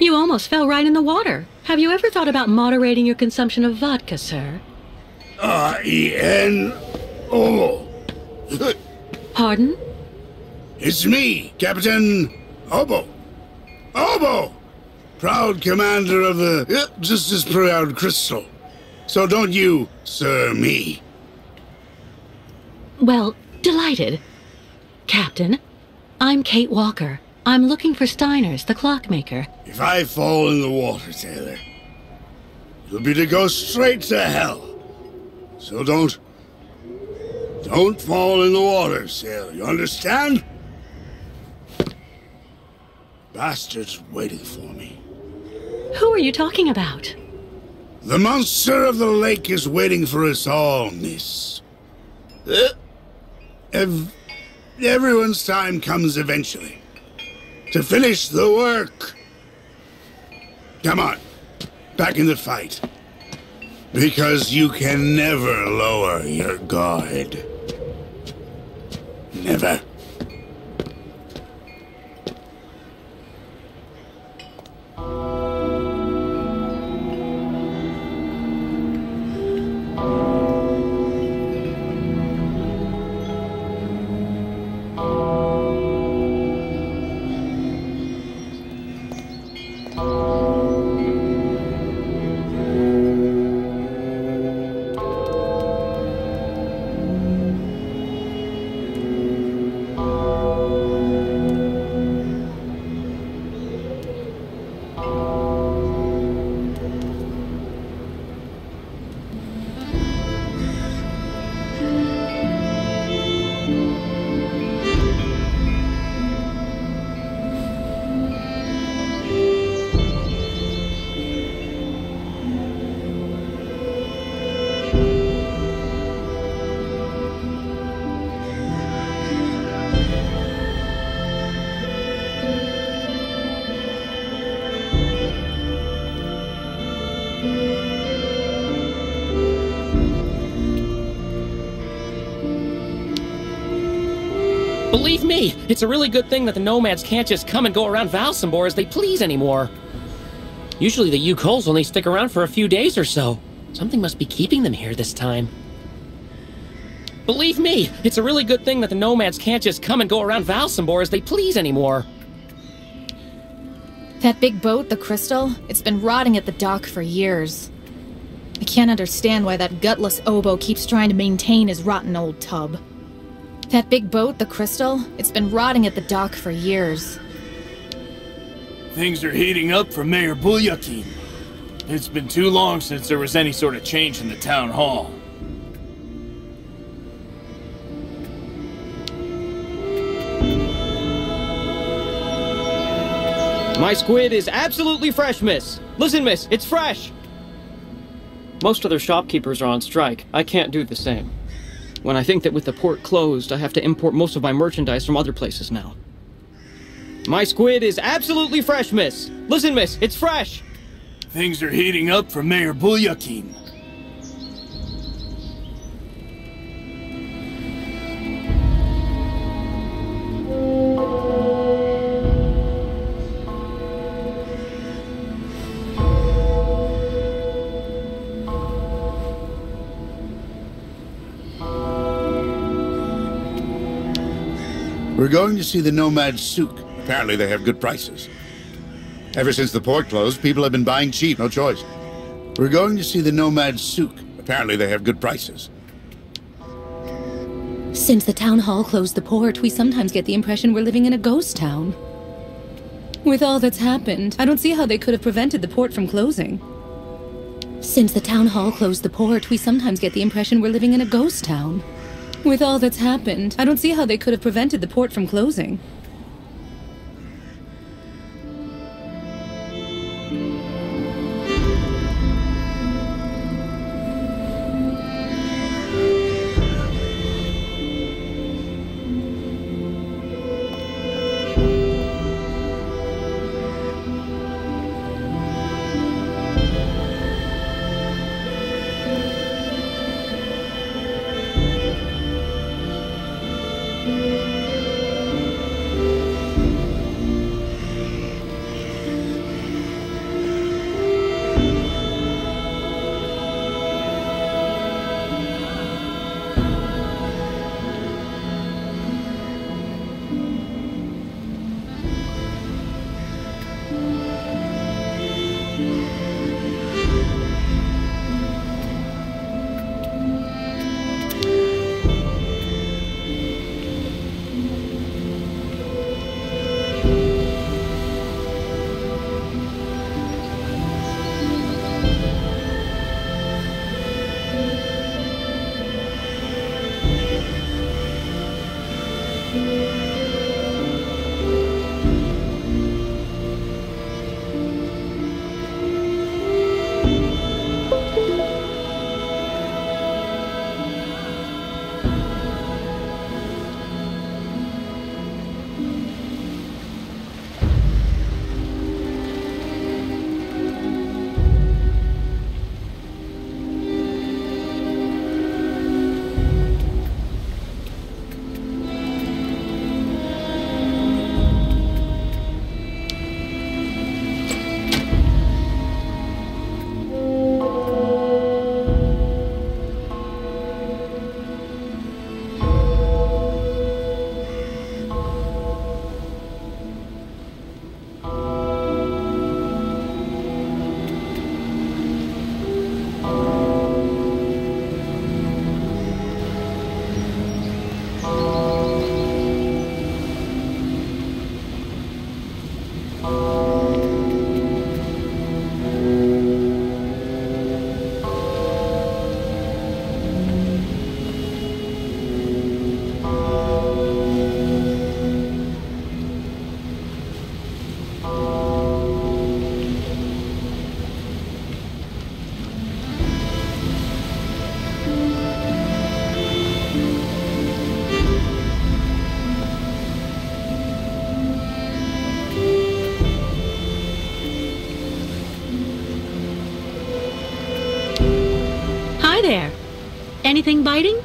You almost fell right in the water. Have you ever thought about moderating your consumption of vodka, sir? R-E-N-O. Pardon? It's me, Captain Obo. Obo! Proud commander of the just as proud crystal. So don't you, sir, me. Well, delighted. Captain, I'm Kate Walker. I'm looking for Steiner's, the clockmaker. If I fall in the water, Taylor, it'll be to go straight to hell. So don't fall in the water, sailor. You understand? Bastard's waiting for me. Who are you talking about? The monster of the lake is waiting for us all, miss. Everyone's time comes eventually. To finish the work. Come on, back in the fight. Because you can never lower your guard. Never. Believe me, it's a really good thing that the nomads can't just come and go around Valsambor as they please anymore. Usually the Yukols only stick around for a few days or so. Something must be keeping them here this time. Believe me, it's a really good thing that the nomads can't just come and go around Valsambor as they please anymore. That big boat, the Crystal, it's been rotting at the dock for years. I can't understand why that gutless oboe keeps trying to maintain his rotten old tub. That big boat, the Crystal, it's been rotting at the dock for years. Things are heating up for Mayor Bulyakin. It's been too long since there was any sort of change in the town hall. My squid is absolutely fresh, miss. Listen, miss, it's fresh. Most other shopkeepers are on strike. I can't do the same. When I think that with the port closed, I have to import most of my merchandise from other places now. My squid is absolutely fresh, miss. Listen, miss, it's fresh. Things are heating up for Mayor Bulyakin. We're going to see the Nomad Souk. Apparently they have good prices. Ever since the port closed, people have been buying cheap, no choice. We're going to see the Nomad Souk. Apparently they have good prices. Since the town hall closed the port, we sometimes get the impression we're living in a ghost town. With all that's happened, I don't see how they could have prevented the port from closing. Since the town hall closed the port, we sometimes get the impression we're living in a ghost town. With all that's happened, I don't see how they could have prevented the port from closing. there. Anything biting?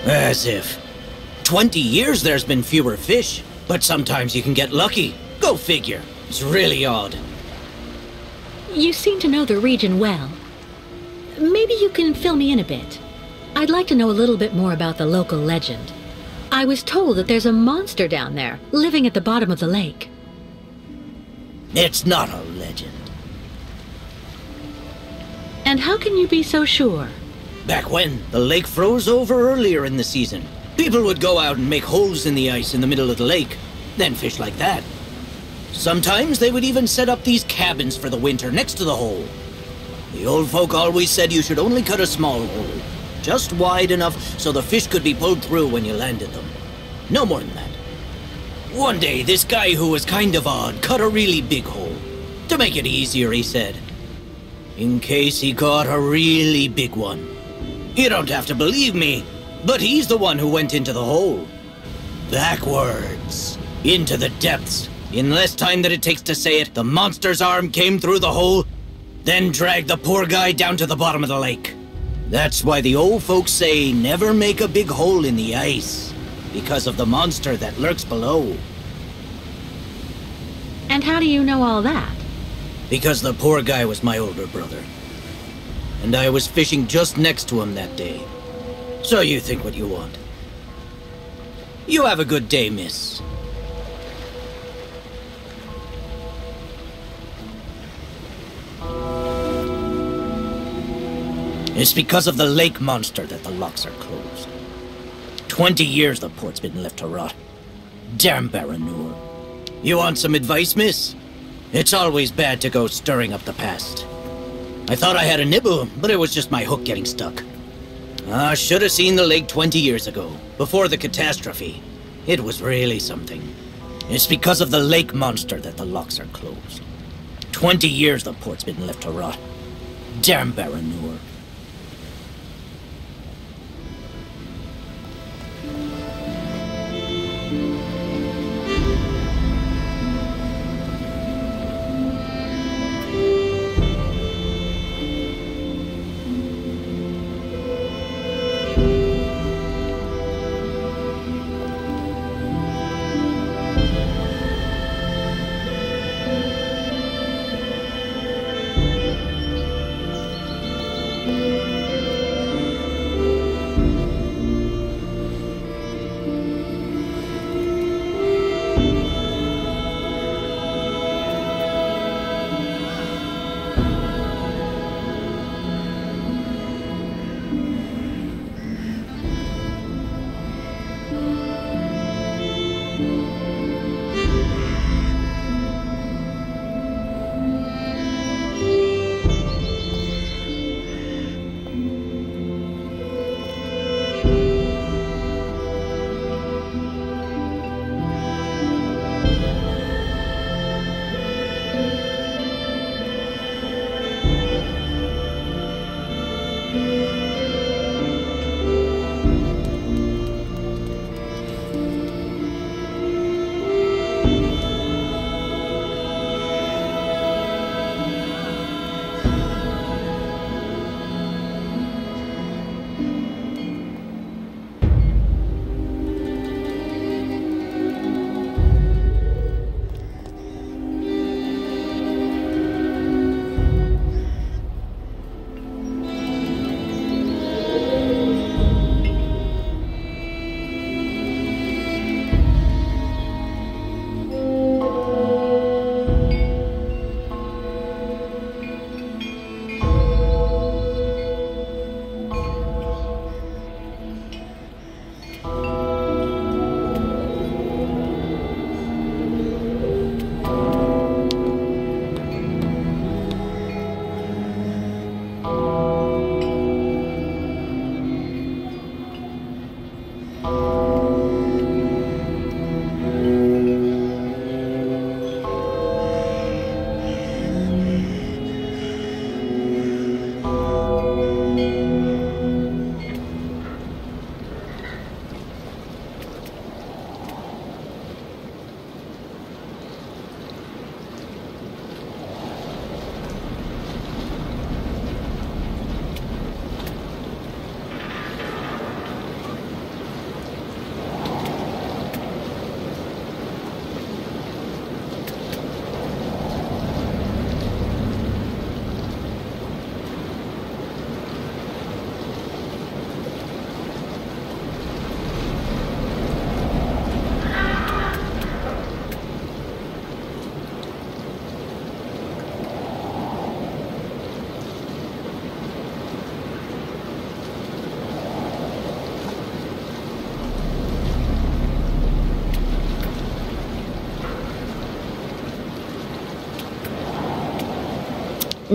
As if. 20 years there's been fewer fish, but sometimes you can get lucky. Go figure. It's really odd. You seem to know the region well. Maybe you can fill me in a bit. I'd like to know a little bit more about the local legend. I was told that there's a monster down there, living at the bottom of the lake. It's not a legend. And how can you be so sure? Back when the lake froze over earlier in the season, people would go out and make holes in the ice in the middle of the lake, then fish like that. Sometimes they would even set up these cabins for the winter next to the hole. The old folk always said you should only cut a small hole, just wide enough so the fish could be pulled through when you landed them. No more than that. One day, this guy who was kind of odd cut a really big hole. To make it easier, he said. In case he caught a really big one. You don't have to believe me, but he's the one who went into the hole. Backwards. Into the depths. In less time than it takes to say it, the monster's arm came through the hole, then dragged the poor guy down to the bottom of the lake. That's why the old folks say never make a big hole in the ice, because of the monster that lurks below. And how do you know all that? Because the poor guy was my older brother. And I was fishing just next to him that day. So you think what you want. You have a good day, miss. It's because of the lake monster that the locks are closed. 20 years the port's been left to rot. Damn Baranur. You want some advice, miss? It's always bad to go stirring up the past. I thought I had a nibble, but it was just my hook getting stuck. I should have seen the lake 20 years ago, before the catastrophe. It was really something. It's because of the lake monster that the locks are closed. 20 years the port's been left to rot. Damn Baranur.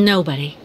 Nobody.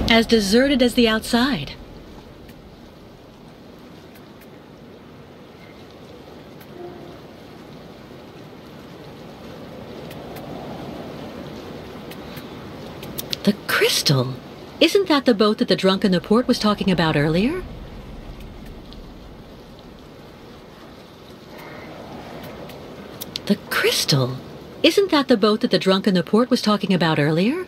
As deserted as the outside. The crystal! Isn't that the boat that the drunk in the port was talking about earlier? The crystal! Isn't that the boat that the drunk in the port was talking about earlier?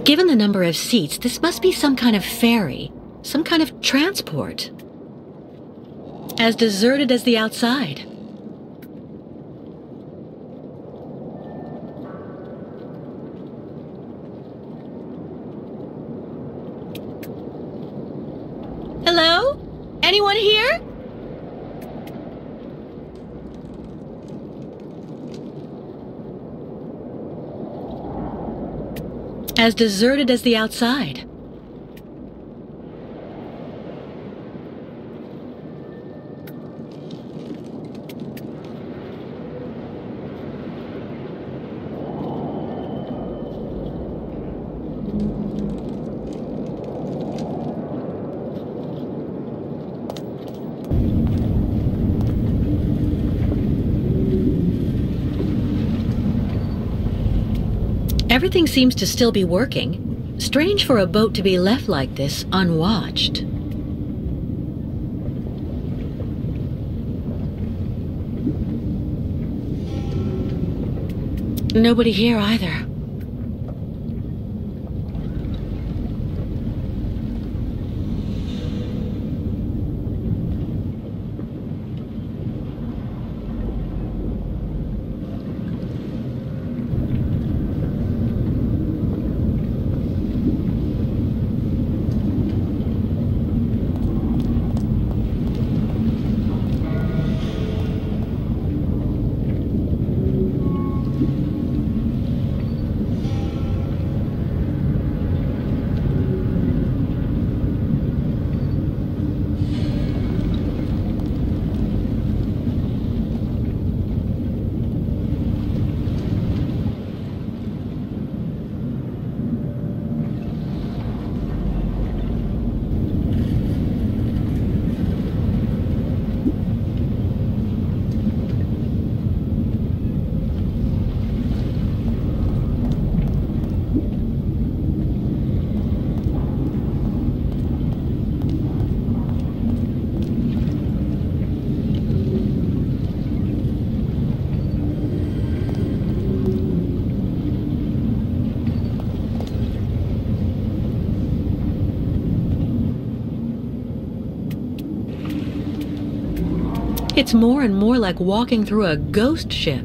Given the number of seats, this must be some kind of ferry, some kind of transport. As deserted as the outside. Hello? Anyone here? As deserted as the outside. Everything seems to still be working. Strange for a boat to be left like this, unwatched. Nobody here either. It's more and more like walking through a ghost ship.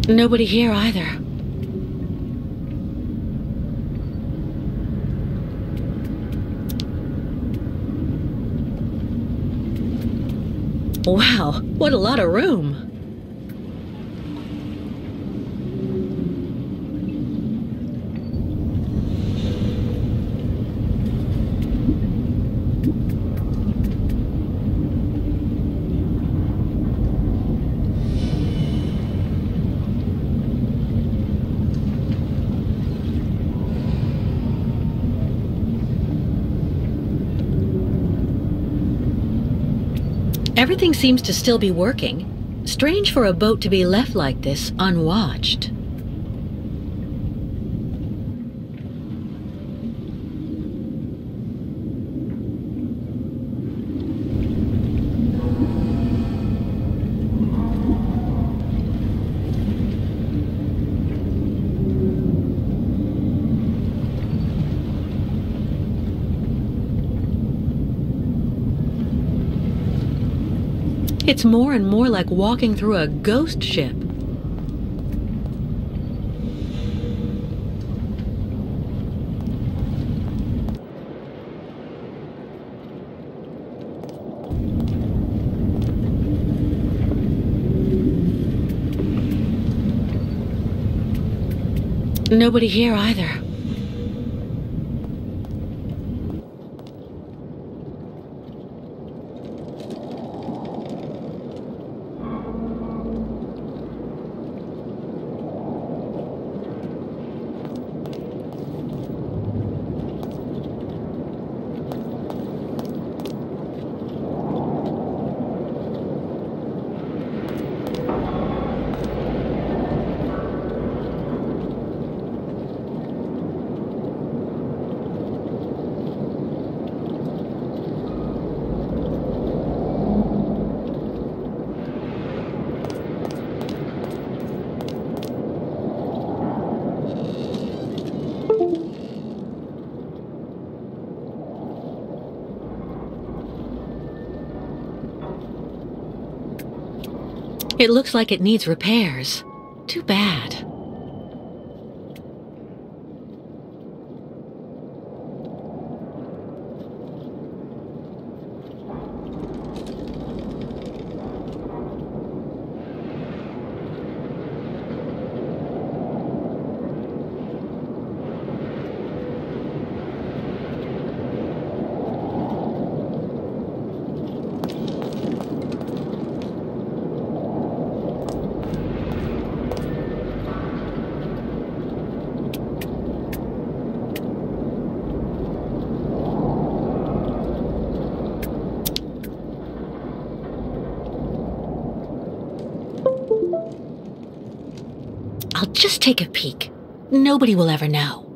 Nobody here either. Wow, what a lot of room. Everything seems to still be working. Strange for a boat to be left like this, unwatched. It's more and more like walking through a ghost ship. Nobody here either. It looks like it needs repairs. Too bad. I'll just take a peek. Nobody will ever know.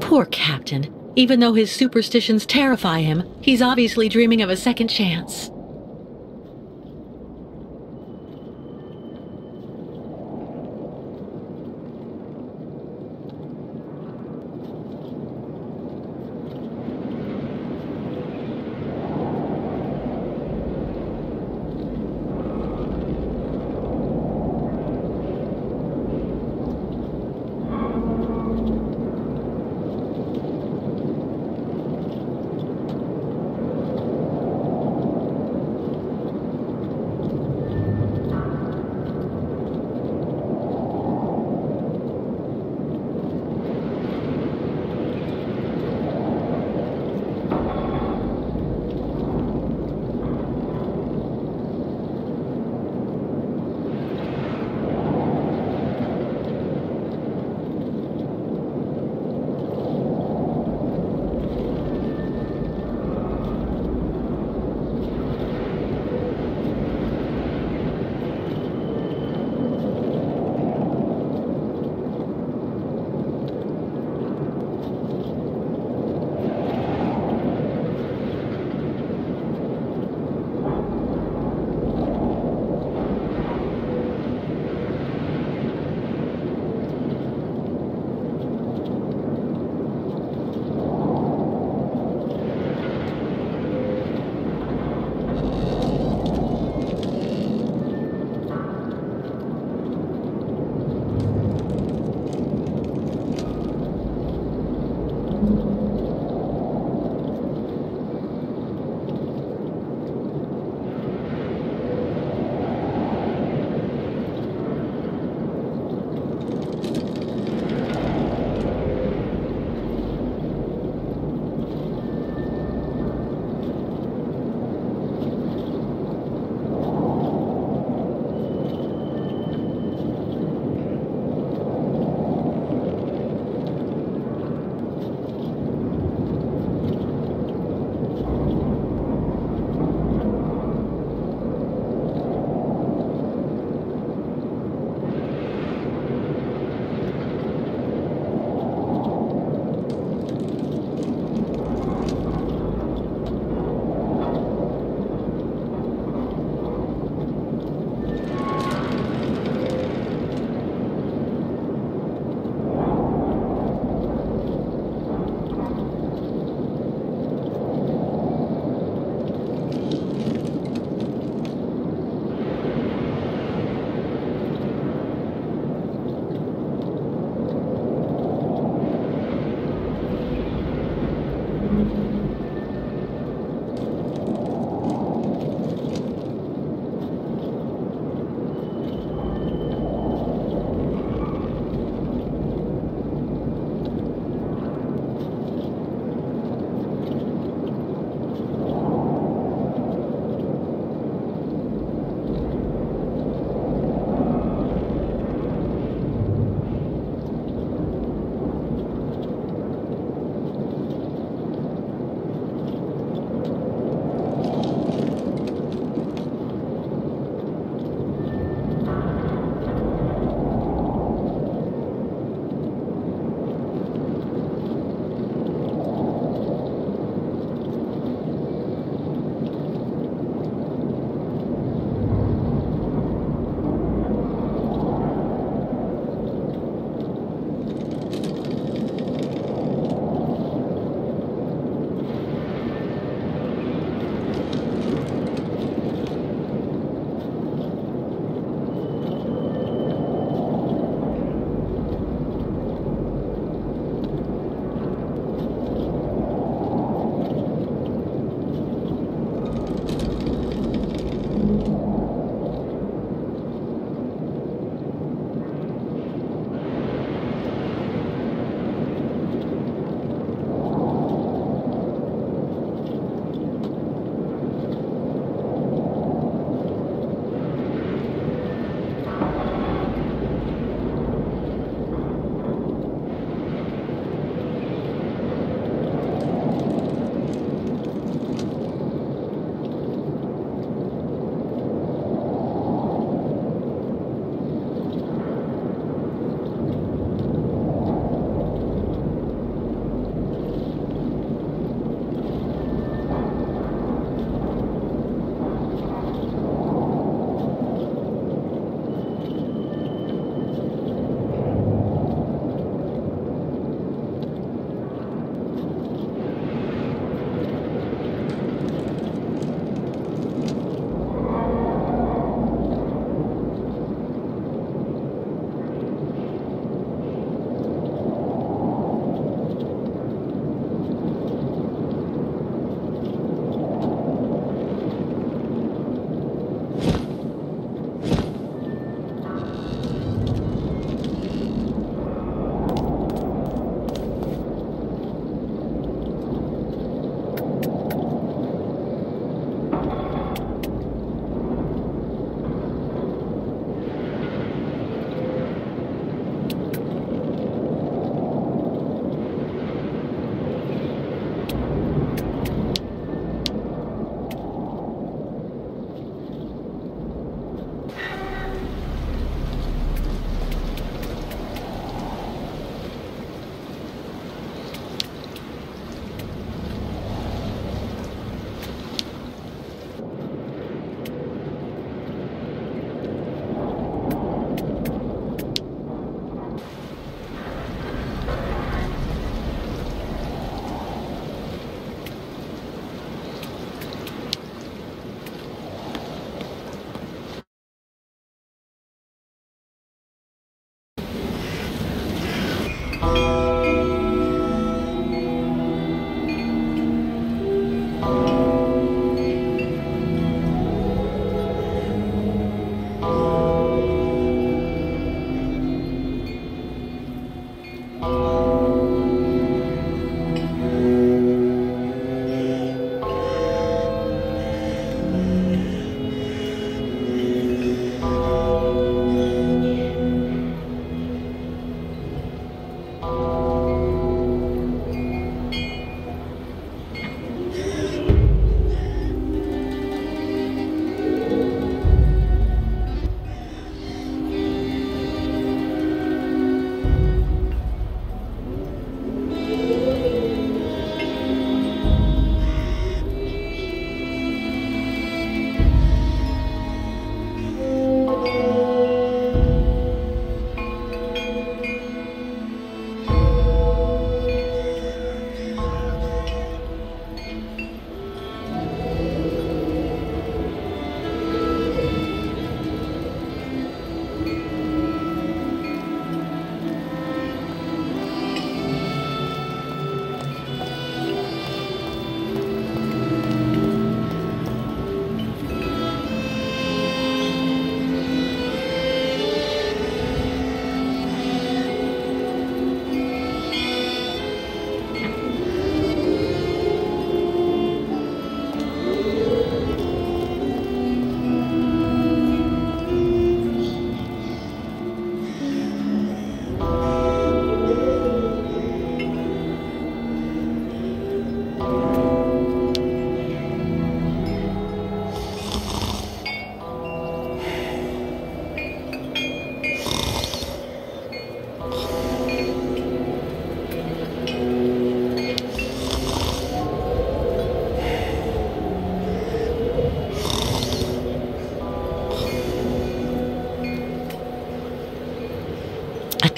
Poor Captain. Even though his superstitions terrify him, he's obviously dreaming of a second chance.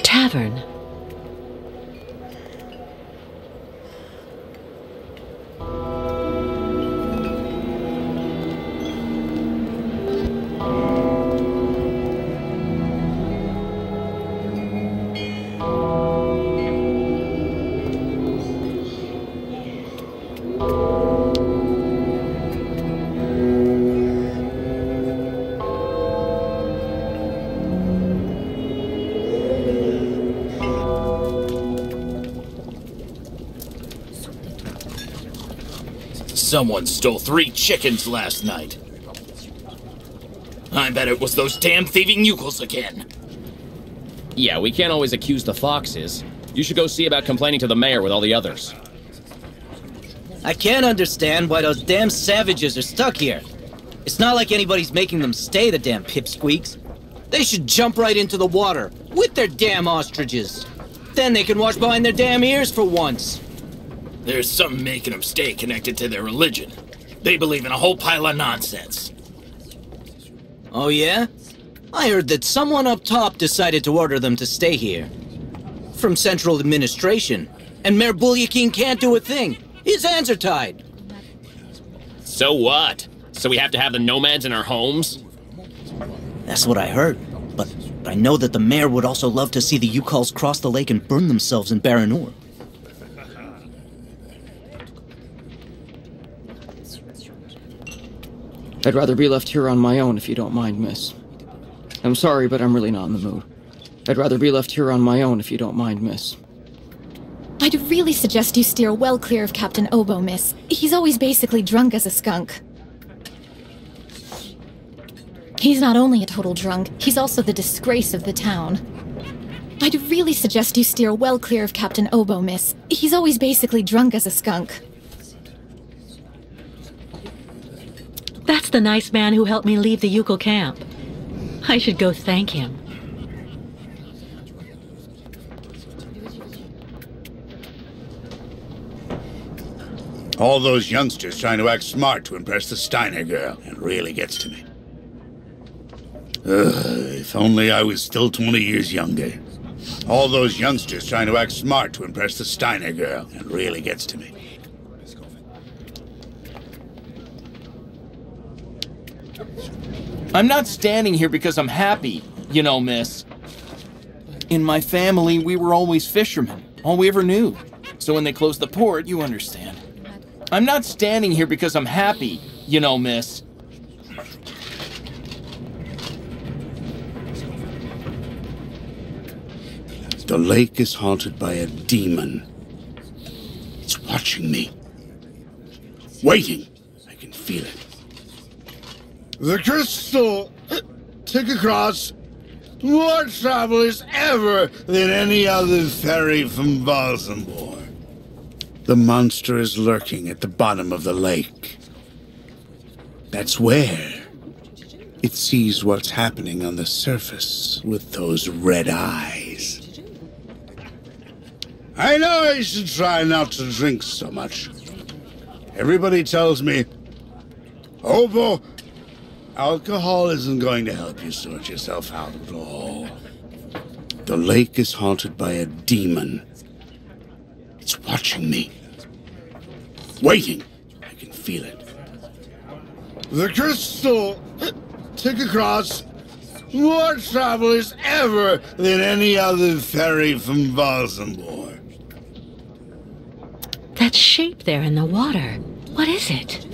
Tavern. Someone stole 3 chickens last night. I bet it was those damn thieving yokels again. Yeah, we can't always accuse the foxes. You should go see about complaining to the mayor with all the others. I can't understand why those damn savages are stuck here. It's not like anybody's making them stay, the damn pipsqueaks. They should jump right into the water with their damn ostriches. Then they can wash behind their damn ears for once. There's something making them stay connected to their religion. They believe in a whole pile of nonsense. Oh yeah? I heard that someone up top decided to order them to stay here. From central administration. And Mayor Bulyakin can't do a thing. His hands are tied. So what? So we have to have the nomads in our homes? That's what I heard. But I know that the mayor would also love to see the Yukals cross the lake and burn themselves in Baranur. I'd rather be left here on my own if you don't mind, miss. I'm sorry, but I'm really not in the mood. I'd rather be left here on my own if you don't mind, miss. I'd really suggest you steer well clear of Captain Obo, miss. He's always basically drunk as a skunk. He's not only a total drunk, he's also the disgrace of the town. I'd really suggest you steer well clear of Captain Obo, miss. He's always basically drunk as a skunk. That's the nice man who helped me leave the Yukal camp. I should go thank him. All those youngsters trying to act smart to impress the Steiner girl. It really gets to me. If only I was still 20 years younger. All those youngsters trying to act smart to impress the Steiner girl. It really gets to me. I'm not standing here because I'm happy, you know, miss. In my family, we were always fishermen. All we ever knew. So when they closed the port, you understand. I'm not standing here because I'm happy, you know, miss. The lake is haunted by a demon. It's watching me. Waiting. I can feel it. The crystal took across more travelers ever than any other ferry from Balsambor. The monster is lurking at the bottom of the lake. That's where it sees what's happening on the surface with those red eyes. I know I should try not to drink so much. Everybody tells me, Obo, alcohol isn't going to help you sort yourself out at all. The lake is haunted by a demon. It's watching me. Waiting. I can feel it. The crystal took across more travelers ever than any other ferry from Balsambor. That shape there in the water, what is it?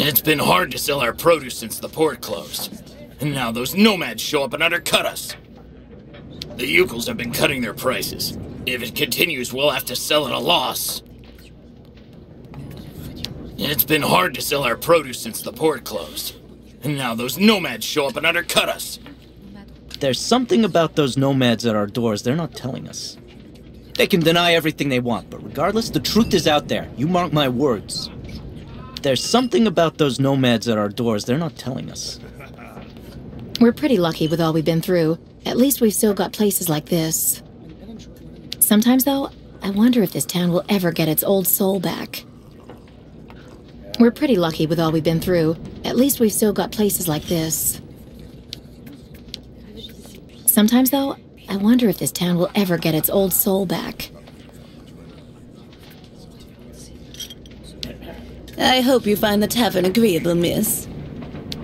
It's been hard to sell our produce since the port closed. And now those nomads show up and undercut us. The Yukels have been cutting their prices. If it continues, we'll have to sell at a loss. It's been hard to sell our produce since the port closed. And now those nomads show up and undercut us. There's something about those nomads at our doors they're not telling us. They can deny everything they want, but regardless, the truth is out there. You mark my words. There's something about those nomads at our doors they're not telling us. We're pretty lucky with all we've been through. At least we've still got places like this. Sometimes, though, I wonder if this town will ever get its old soul back. We're pretty lucky with all we've been through. At least we've still got places like this. Sometimes, though, I wonder if this town will ever get its old soul back. I hope you find the tavern agreeable, miss.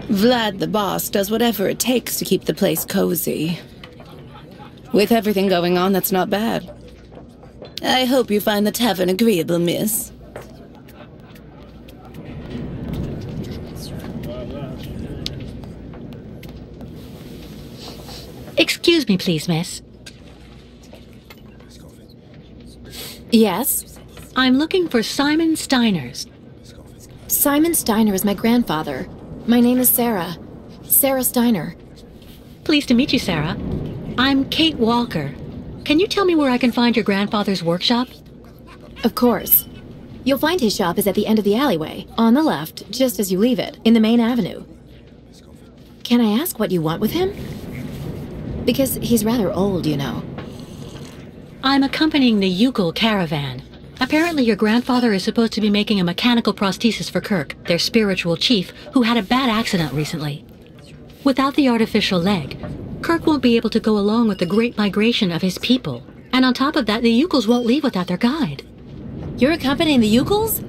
Vlad the boss does whatever it takes to keep the place cozy. With everything going on, that's not bad. I hope you find the tavern agreeable, miss. Excuse me, please, miss. Yes? I'm looking for Simon Steiners. Simon Steiner is my grandfather. My name is Sarah. Sarah Steiner. Pleased to meet you, Sarah. I'm Kate Walker. Can you tell me where I can find your grandfather's workshop? Of course. You'll find his shop is at the end of the alleyway, on the left, just as you leave it, in the main avenue. Can I ask what you want with him? Because he's rather old, you know. I'm accompanying the Yukel caravan. Apparently your grandfather is supposed to be making a mechanical prosthesis for Kirk, their spiritual chief, who had a bad accident recently. Without the artificial leg, Kirk won't be able to go along with the great migration of his people. And on top of that, the Yukels won't leave without their guide. You're accompanying the Yukels?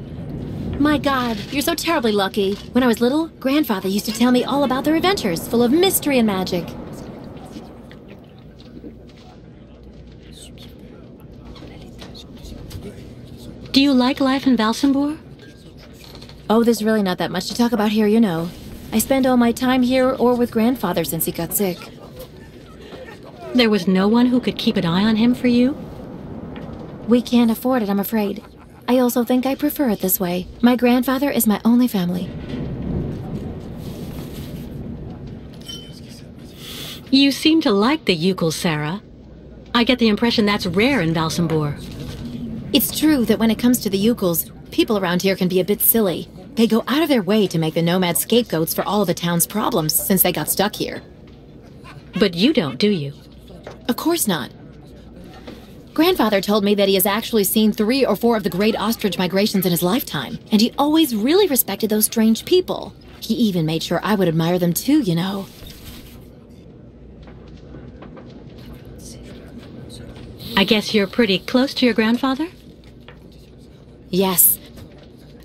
My God, you're so terribly lucky. When I was little, Grandfather used to tell me all about their adventures, full of mystery and magic. Do you like life in Valsambor? Oh, there's really not that much to talk about here, you know. I spend all my time here or with Grandfather since he got sick. There was no one who could keep an eye on him for you? We can't afford it, I'm afraid. I also think I prefer it this way. My grandfather is my only family. You seem to like the Yukels, Sarah. I get the impression that's rare in Valsambor. It's true that when it comes to the Yukels, people around here can be a bit silly. They go out of their way to make the nomads scapegoats for all of the town's problems since they got stuck here. But you don't, do you? Of course not. Grandfather told me that he has actually seen 3 or 4 of the great ostrich migrations in his lifetime, and he always really respected those strange people. He even made sure I would admire them too, you know. I guess you're pretty close to your grandfather? Yes.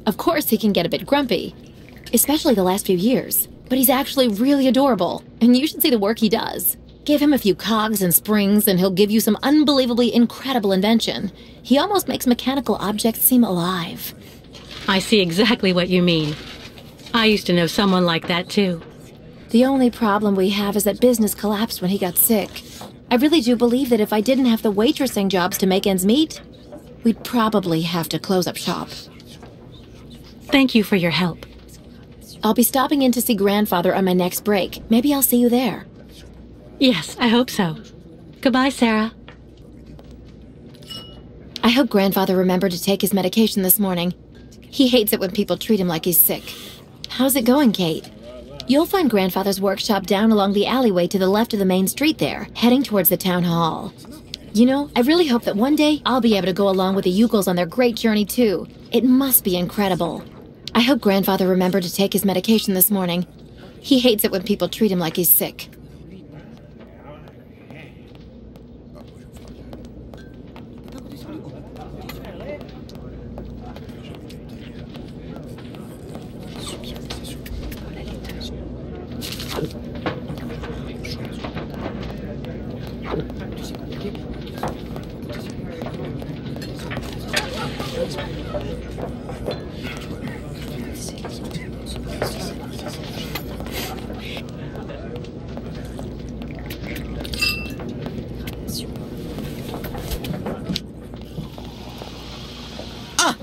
Of course he can get a bit grumpy, especially the last few years. But he's actually really adorable, and you should see the work he does. Give him a few cogs and springs, and he'll give you some unbelievably incredible invention. He almost makes mechanical objects seem alive. I see exactly what you mean. I used to know someone like that, too. The only problem we have is that business collapsed when he got sick. I really do believe that if I didn't have the waitressing jobs to make ends meet, we'd probably have to close up shop. Thank you for your help. I'll be stopping in to see Grandfather on my next break. Maybe I'll see you there. Yes, I hope so. Goodbye, Sarah. I hope Grandfather remembered to take his medication this morning. He hates it when people treat him like he's sick. How's it going, Kate? You'll find Grandfather's workshop down along the alleyway to the left of the main street there, heading towards the town hall. You know, I really hope that one day I'll be able to go along with the Yukels on their great journey too. It must be incredible. I hope Grandfather remembered to take his medication this morning. He hates it when people treat him like he's sick.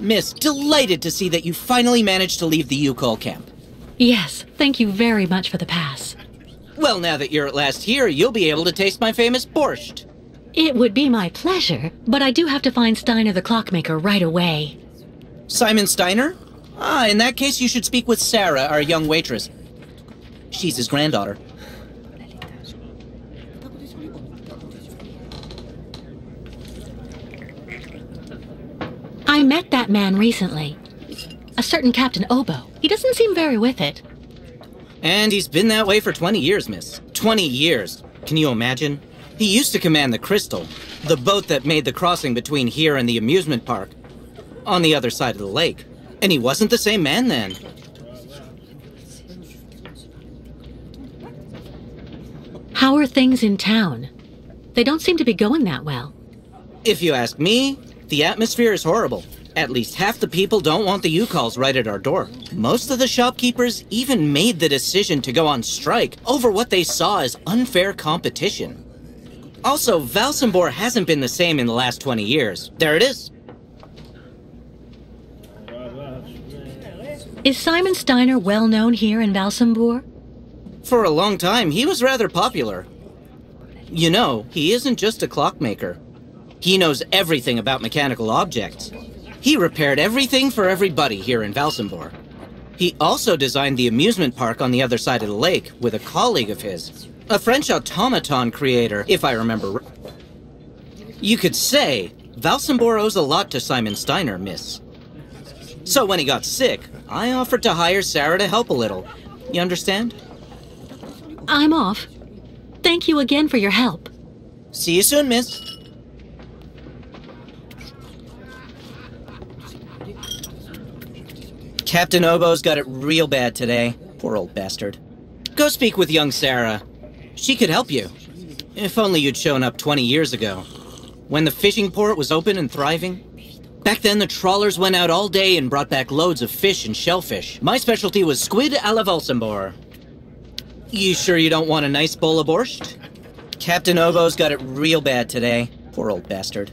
Miss, delighted to see that you finally managed to leave the Yukol camp. Yes, thank you very much for the pass. Well, now that you're at last here, you'll be able to taste my famous borscht. It would be my pleasure, but I do have to find Steiner the clockmaker right away. Simon Steiner? In that case, you should speak with Sarah, our young waitress. She's his granddaughter. I met that man recently. A certain Captain Obo. He doesn't seem very with it. And he's been that way for 20 years, miss. 20 years. Can you imagine? He used to command the Crystal, the boat that made the crossing between here and the amusement park, on the other side of the lake. And he wasn't the same man then. How are things in town? They don't seem to be going that well. If you ask me, the atmosphere is horrible. At least half the people don't want the U-calls right at our door. Most of the shopkeepers even made the decision to go on strike over what they saw as unfair competition. Also, Valsambor hasn't been the same in the last 20 years. There it is. Is Simon Steiner well known here in Valsambor? For a long time, he was rather popular. You know, he isn't just a clockmaker. He knows everything about mechanical objects. He repaired everything for everybody here in Valsambor. He also designed the amusement park on the other side of the lake with a colleague of his. A French automaton creator, if I remember. You could say Valsambor owes a lot to Simon Steiner, miss. So when he got sick, I offered to hire Sarah to help a little. You understand? I'm off. Thank you again for your help. See you soon, miss. Captain Obo's got it real bad today. Poor old bastard. Go speak with young Sarah. She could help you. If only you'd shown up 20 years ago. When the fishing port was open and thriving. Back then, the trawlers went out all day and brought back loads of fish and shellfish. My specialty was squid a la Valsambor. You sure you don't want a nice bowl of borscht? Captain Obo's got it real bad today. Poor old bastard.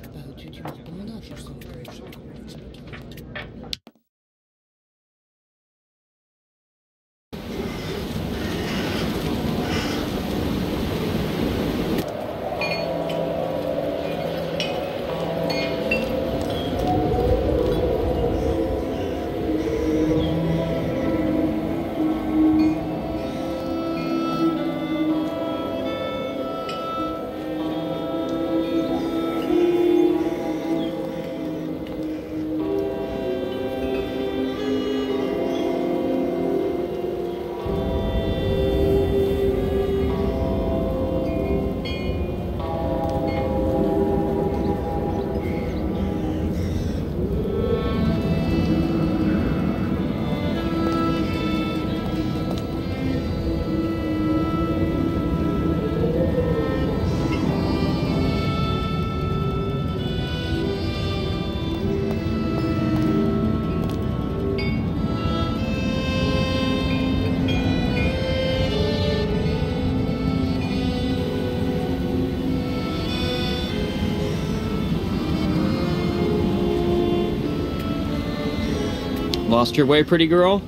Lost your way, pretty girl?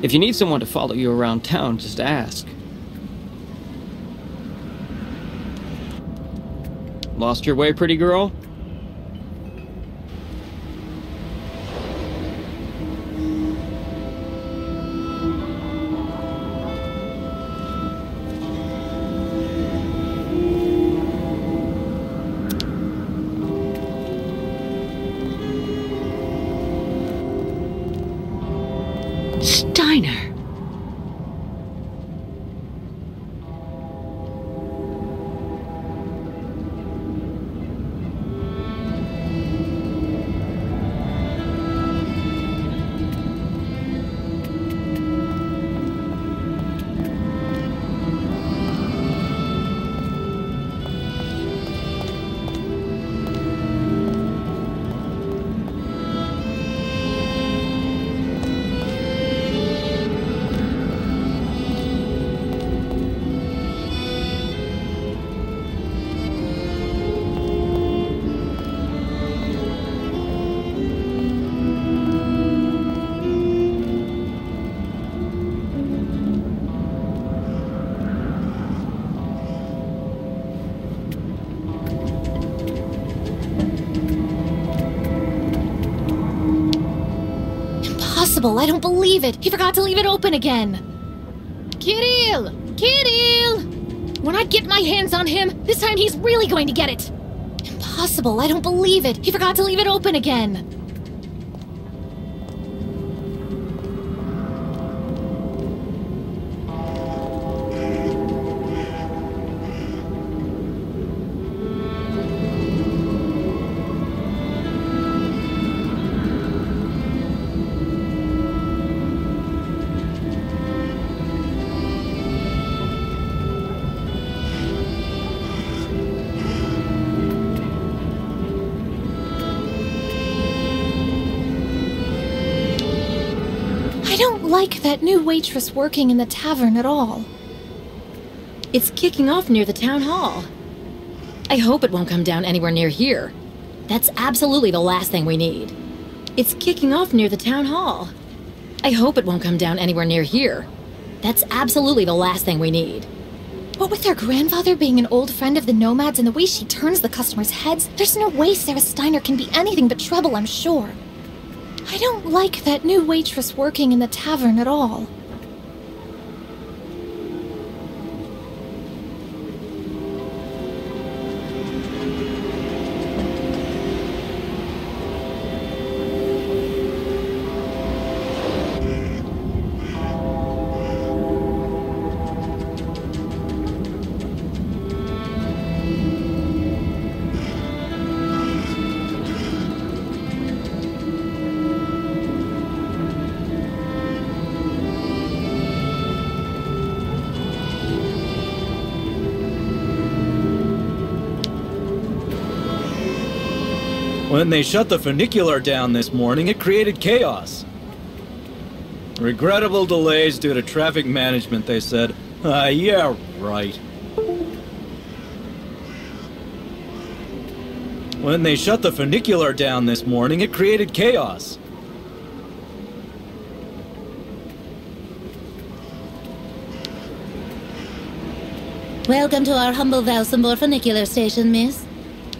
If you need someone to follow you around town, just ask. Lost your way, pretty girl? Steiner. I don't believe it! He forgot to leave it open again! Kirill! Kirill! When I get my hands on him, this time he's really going to get it! Impossible, I don't believe it! He forgot to leave it open again! I don't like that new waitress working in the tavern at all. It's kicking off near the town hall. I hope it won't come down anywhere near here. That's absolutely the last thing we need. It's kicking off near the town hall. I hope it won't come down anywhere near here. That's absolutely the last thing we need. What with her grandfather being an old friend of the Nomads and the way she turns the customers' heads, there's no way Sarah Steiner can be anything but trouble, I'm sure. I don't like that new waitress working in the tavern at all. When they shut the funicular down this morning, it created chaos. Regrettable delays due to traffic management, they said. Yeah, right. When they shut the funicular down this morning, it created chaos. Welcome to our humble Valsenborg funicular station, miss.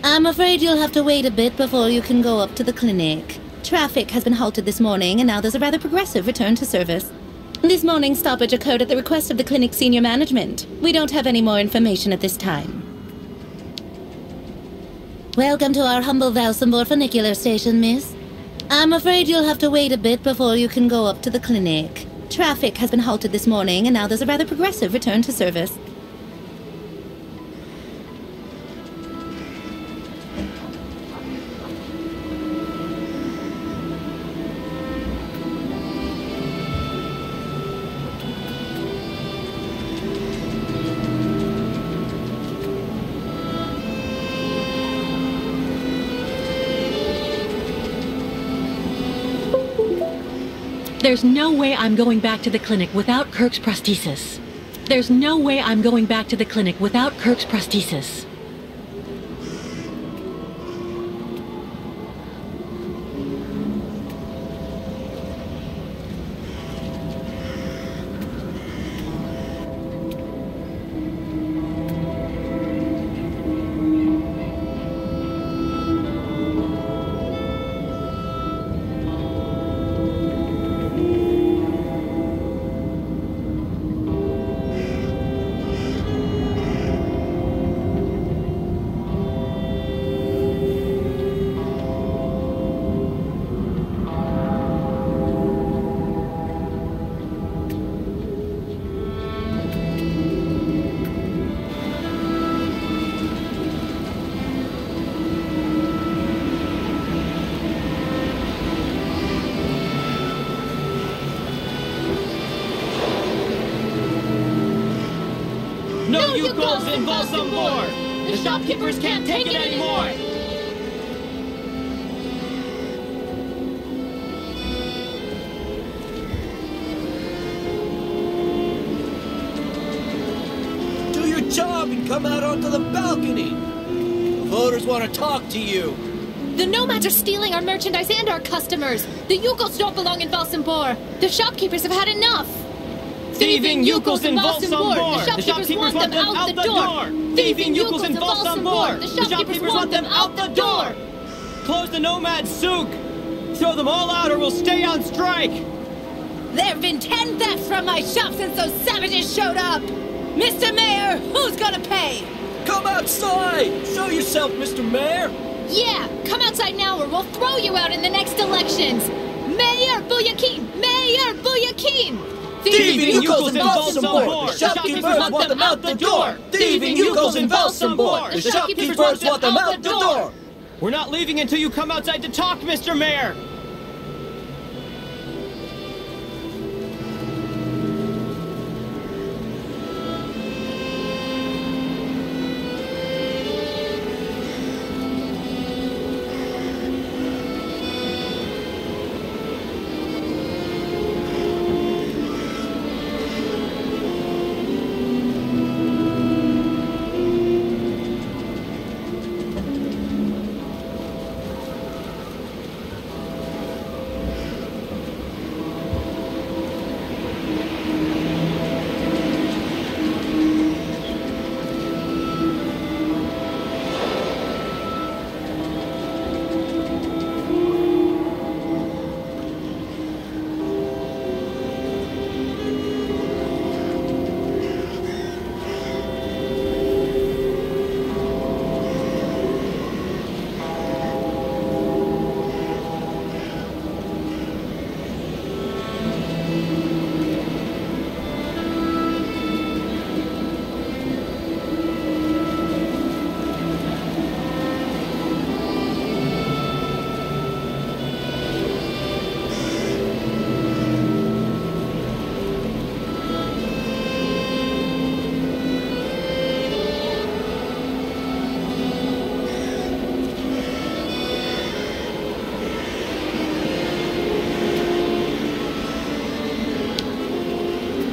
I'm afraid you'll have to wait a bit before you can go up to the clinic. Traffic has been halted this morning, and now there's a rather progressive return to service. This morning's stoppage occurred at the request of the clinic's senior management. We don't have any more information at this time. Welcome to our humble Valsenborg funicular station, miss. I'm afraid you'll have to wait a bit before you can go up to the clinic. Traffic has been halted this morning, and now there's a rather progressive return to service. There's no way I'm going back to the clinic without Kirk's prosthesis. There's no way I'm going back to the clinic without Kirk's prosthesis. Yukos in Valsambor! The shopkeepers can't take it anymore! Do your job and come out onto the balcony! The voters want to talk to you! The nomads are stealing our merchandise and our customers! The Yukos don't belong in Valsambor! The shopkeepers have had enough! Thieving Yukos in Valsambor! The shopkeepers want them out the door! Thieving Yukos in Valsambor! The shopkeepers want them out the door! Close the nomad souk! Throw them all out or we'll stay on strike! There have been 10 thefts from my shop since those savages showed up! Mr. Mayor, who's gonna pay? Come outside! Show yourself, Mr. Mayor! Yeah, come outside now or we'll throw you out in the next elections! Mayor Buyakin! Mayor Buyakin! Thieving Yukos in Valsambor! The shopkeepers want them out the door! Thieving Yukos in Valsambor! The shopkeepers want them out the door! We're not leaving until you come outside to talk, Mr. Mayor!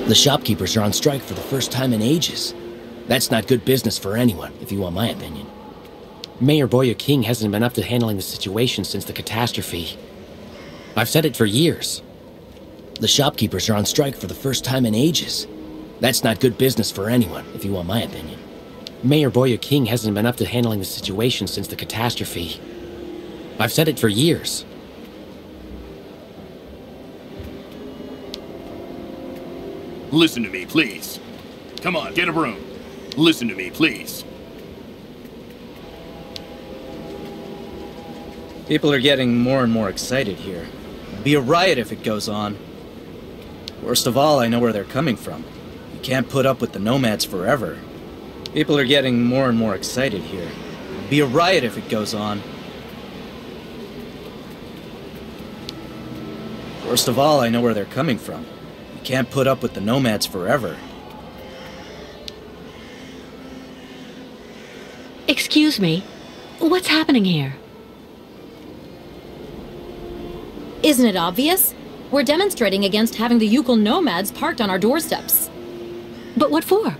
The shopkeepers are on strike for the first time in ages. That's not good business for anyone, if you want my opinion. Mayor Boya King hasn't been up to handling the situation since the catastrophe. I've said it for years. The shopkeepers are on strike for the first time in ages. That's not good business for anyone, if you want my opinion. Mayor Boya King hasn't been up to handling the situation since the catastrophe. I've said it for years. Listen to me, please. Come on, get a room. Listen to me, please. People are getting more and more excited here. It'll be a riot if it goes on. Worst of all, I know where they're coming from. You can't put up with the nomads forever. People are getting more and more excited here. It'll be a riot if it goes on. Worst of all, I know where they're coming from. You can't put up with the nomads forever. Excuse me. What's happening here? Isn't it obvious? We're demonstrating against having the Yukon nomads parked on our doorsteps. But what for?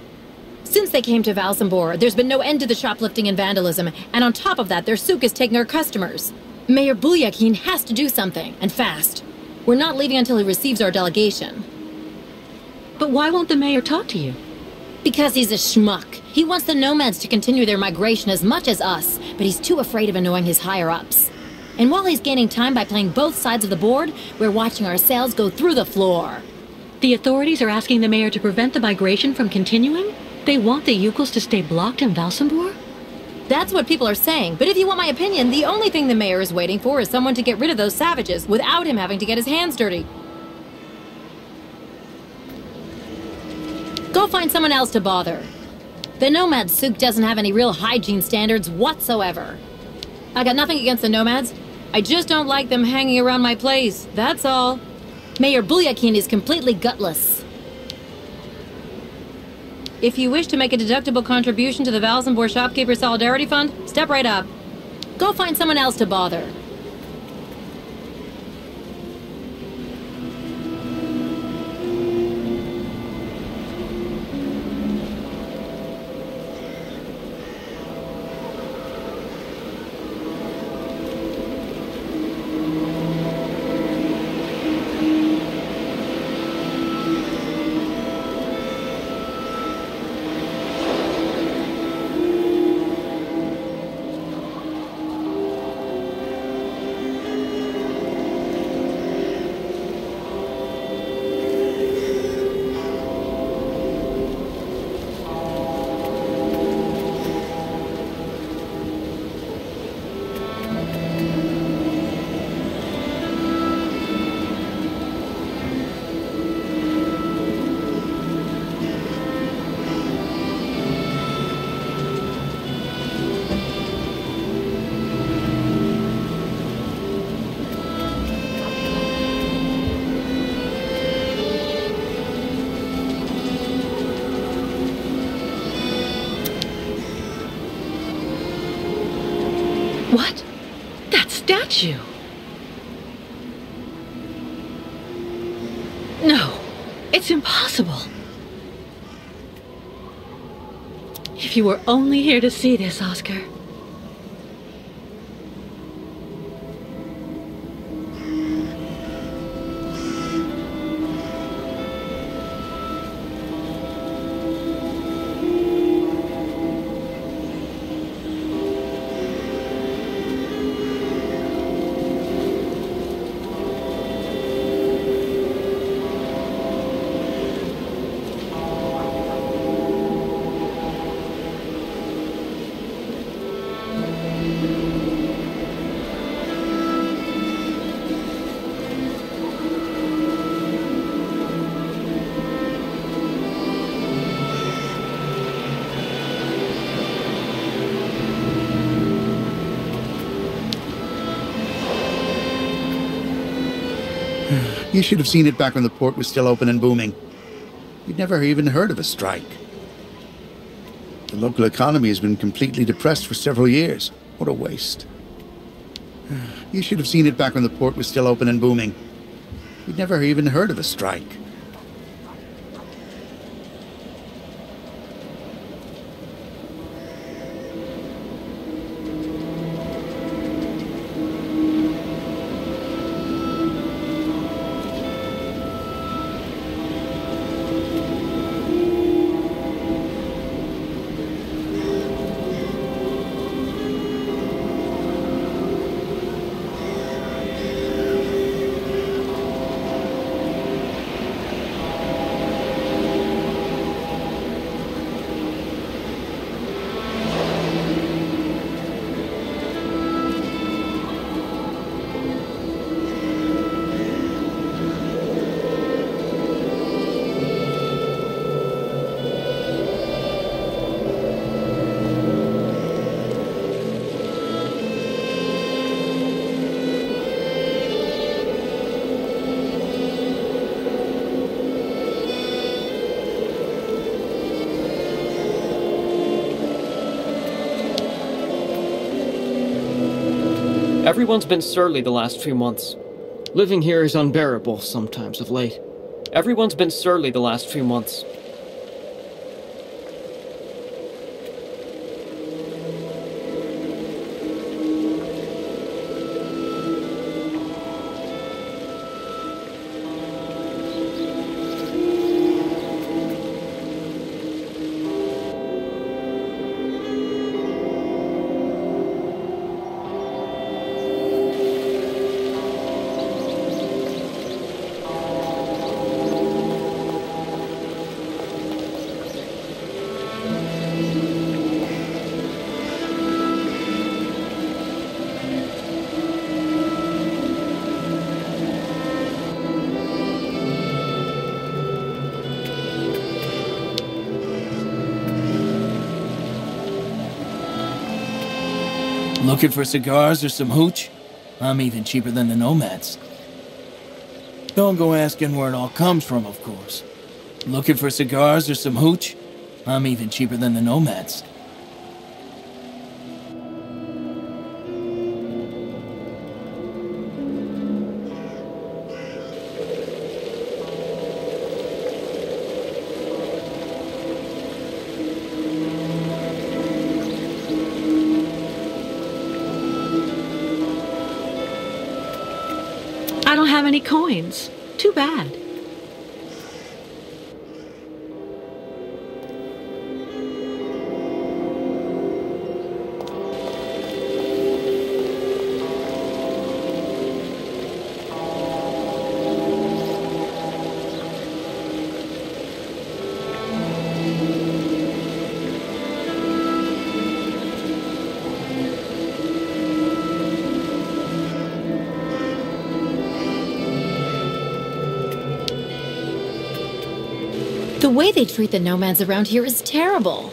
Since they came to Valsambor, there's been no end to the shoplifting and vandalism, and on top of that, their souk is taking our customers. Mayor Bulyakin has to do something, and fast. We're not leaving until he receives our delegation. But why won't the mayor talk to you? Because he's a schmuck. He wants the nomads to continue their migration as much as us, but he's too afraid of annoying his higher-ups. And while he's gaining time by playing both sides of the board, we're watching our sales go through the floor. The authorities are asking the mayor to prevent the migration from continuing? They want the Yukos to stay blocked in Valsambor? That's what people are saying, but if you want my opinion, the only thing the mayor is waiting for is someone to get rid of those savages without him having to get his hands dirty. Go find someone else to bother. The nomad souk doesn't have any real hygiene standards whatsoever. I got nothing against the nomads. I just don't like them hanging around my place, that's all. Mayor Bulyakin is completely gutless. If you wish to make a deductible contribution to the Valsenborg Shopkeeper Solidarity Fund, step right up. Go find someone else to bother. What? That statue? No, it's impossible. If you were only here to see this, Oscar. You should have seen it back when the port was still open and booming. You'd never even heard of a strike. The local economy has been completely depressed for several years. What a waste. You should have seen it back when the port was still open and booming. You'd never even heard of a strike. Everyone's been surly the last few months. Living here is unbearable sometimes of late. Everyone's been surly the last few months. Looking for cigars or some hooch? I'm even cheaper than the nomads. Don't go asking where it all comes from, of course. Looking for cigars or some hooch? I'm even cheaper than the nomads. I don't have any coins. Too bad. The way they treat the nomads around here is terrible.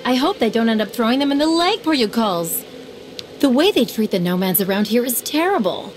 I hope they don't end up throwing them in the lake, per you calls. The way they treat the nomads around here is terrible.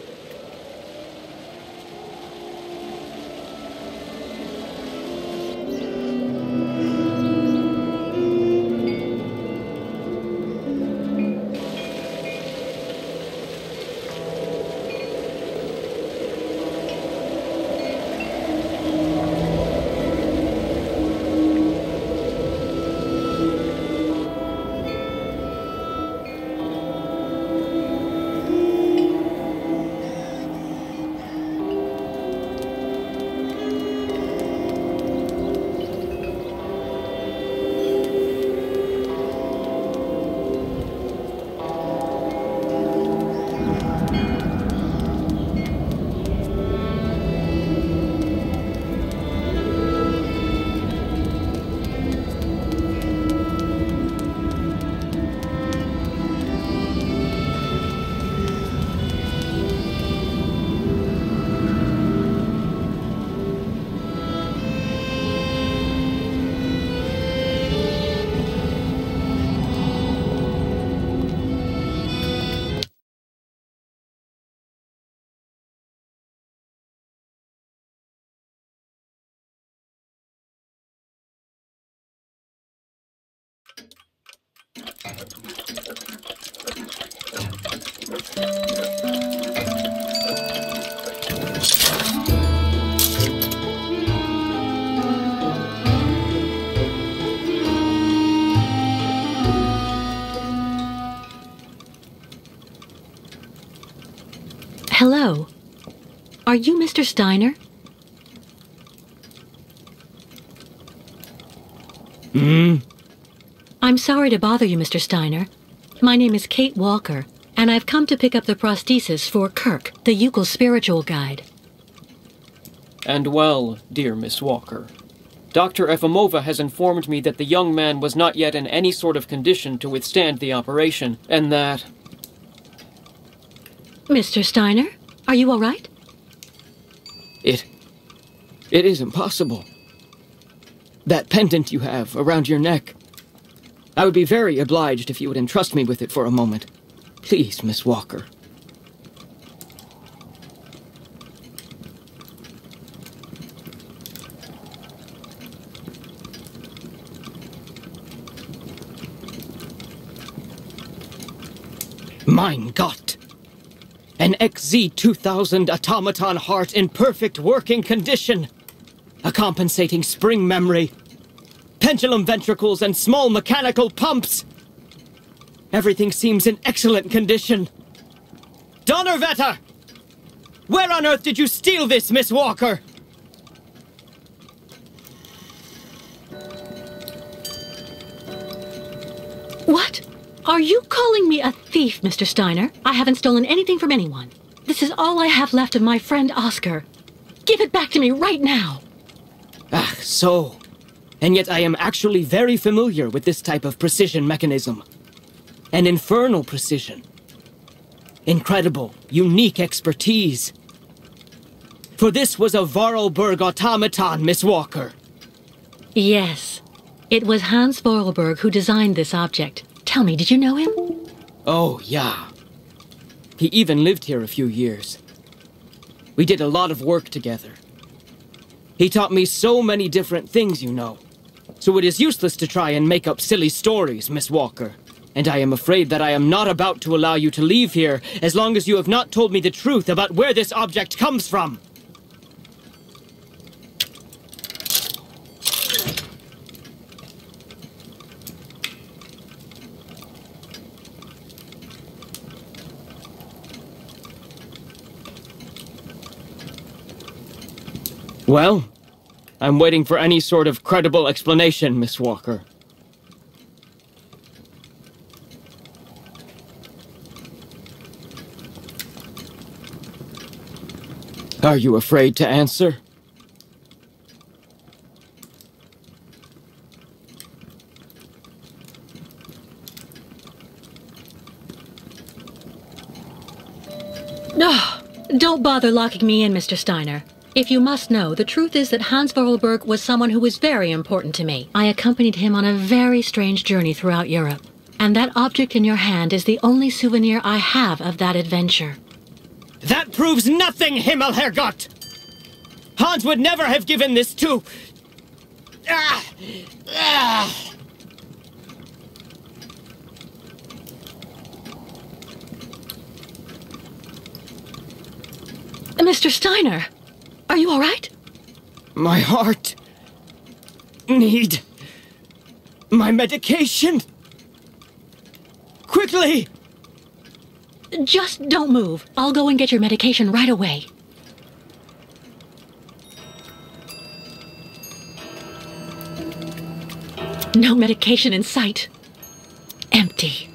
Hello. Are you Mr. Steiner? I'm sorry to bother you, Mr. Steiner. My name is Kate Walker, and I've come to pick up the prosthesis for Kirk, the Yukel spiritual guide. And well, dear Miss Walker, Dr. Efimova has informed me that the young man was not yet in any sort of condition to withstand the operation, and that... Mr. Steiner, are you all right? It is impossible. That pendant you have around your neck. I would be very obliged if you would entrust me with it for a moment. Please, Miss Walker. Mein Gott! An XZ-2000 automaton heart in perfect working condition. A compensating spring memory. Pendulum ventricles and small mechanical pumps. Everything seems in excellent condition. Donnerwetter! Where on earth did you steal this, Miss Walker? What? Are you calling me a thief, Mr. Steiner? I haven't stolen anything from anyone. This is all I have left of my friend Oscar. Give it back to me right now. Ah, so. And yet I am actually very familiar with this type of precision mechanism. An infernal precision. Incredible, unique expertise. For this was a Vorarlberg automaton, Miss Walker. Yes. It was Hans Vorarlberg who designed this object. Tell me, did you know him? Oh, yeah. He even lived here a few years. We did a lot of work together. He taught me so many different things, you know. So it is useless to try and make up silly stories, Miss Walker. And I am afraid that I am not about to allow you to leave here as long as you have not told me the truth about where this object comes from. Well, I'm waiting for any sort of credible explanation, Miss Walker. Are you afraid to answer? No, don't bother locking me in, Mr. Steiner. If you must know, the truth is that Hans Vorarlberg was someone who was very important to me. I accompanied him on a very strange journey throughout Europe. And that object in your hand is the only souvenir I have of that adventure. That proves nothing, Himmelherrgott! Hans would never have given this to... Mr. Steiner, are you all right? My heart... need... my medication. Quickly! Just don't move. I'll go and get your medication right away. No medication in sight. Empty.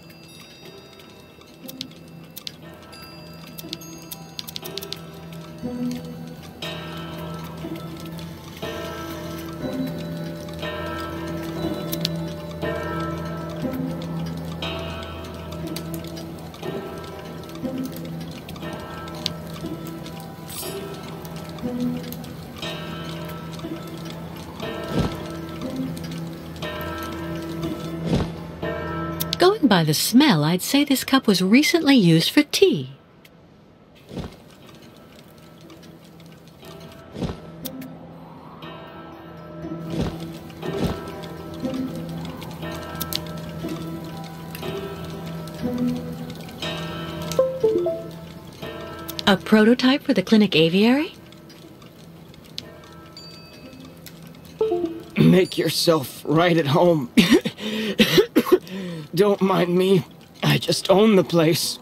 Going by the smell, I'd say this cup was recently used for tea. A prototype for the clinic aviary? Make yourself right at home. Don't mind me. I just own the place.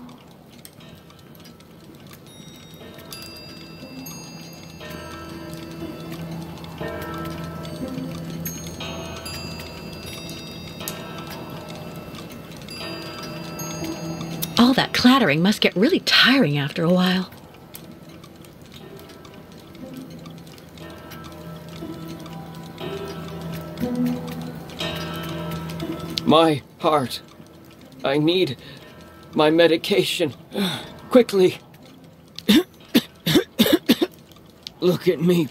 All that clattering must get really tiring after a while. My heart. I need my medication. Quickly. Look at me.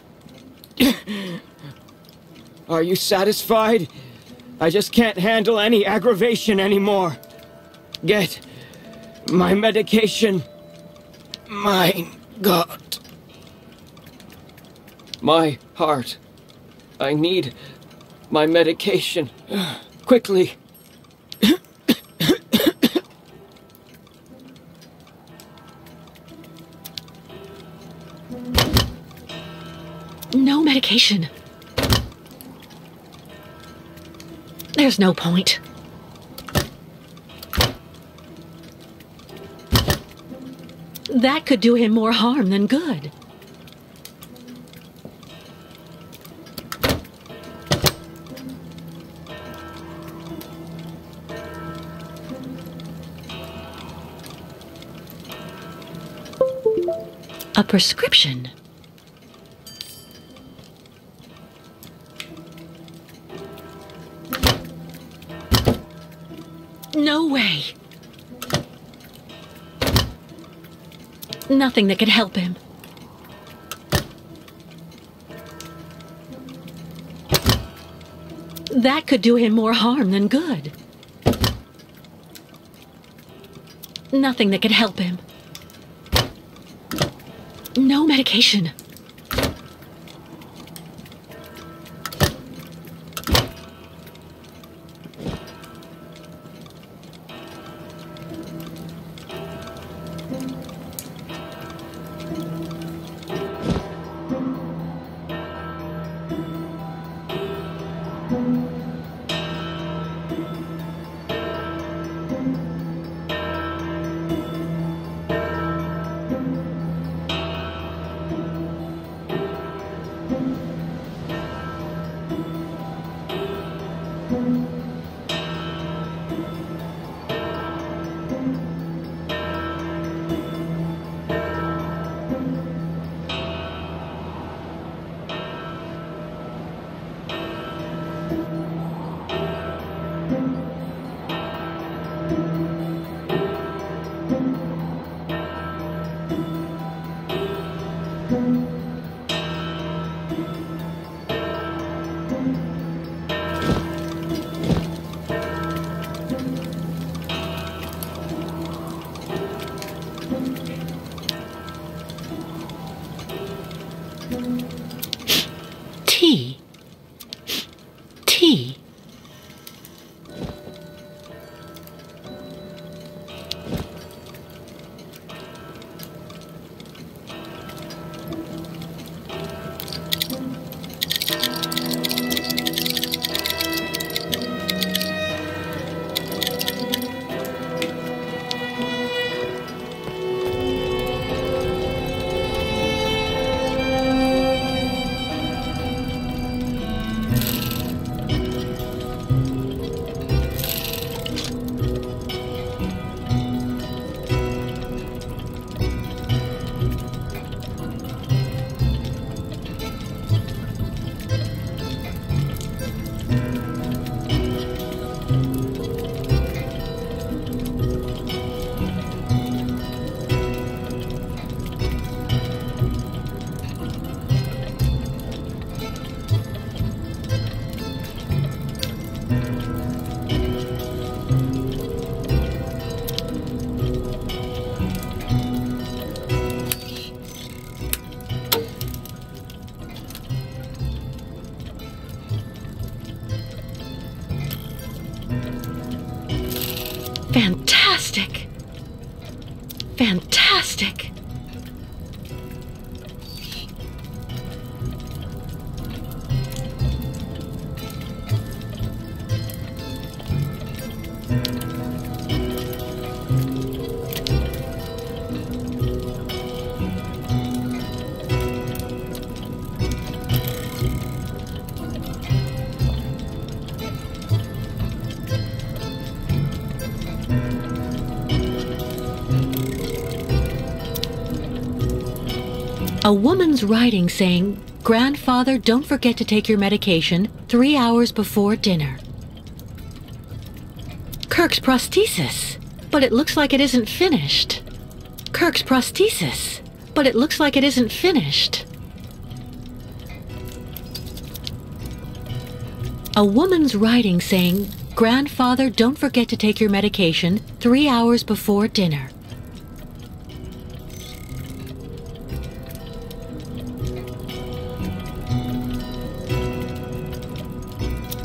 Are you satisfied? I just can't handle any aggravation anymore. Get my medication. My God. My heart. I need my medication. Quickly. No medication. There's no point. That could do him more harm than good. A prescription. No way. Nothing that could help him. That could do him more harm than good. Nothing that could help him. No medication. Fantastic! Fantastic! A woman's writing saying, "Grandfather, don't forget to take your medication 3 hours before dinner." Kirk's prosthesis, but it looks like it isn't finished. Kirk's prosthesis, but it looks like it isn't finished. A woman's writing saying, "Grandfather, don't forget to take your medication 3 hours before dinner."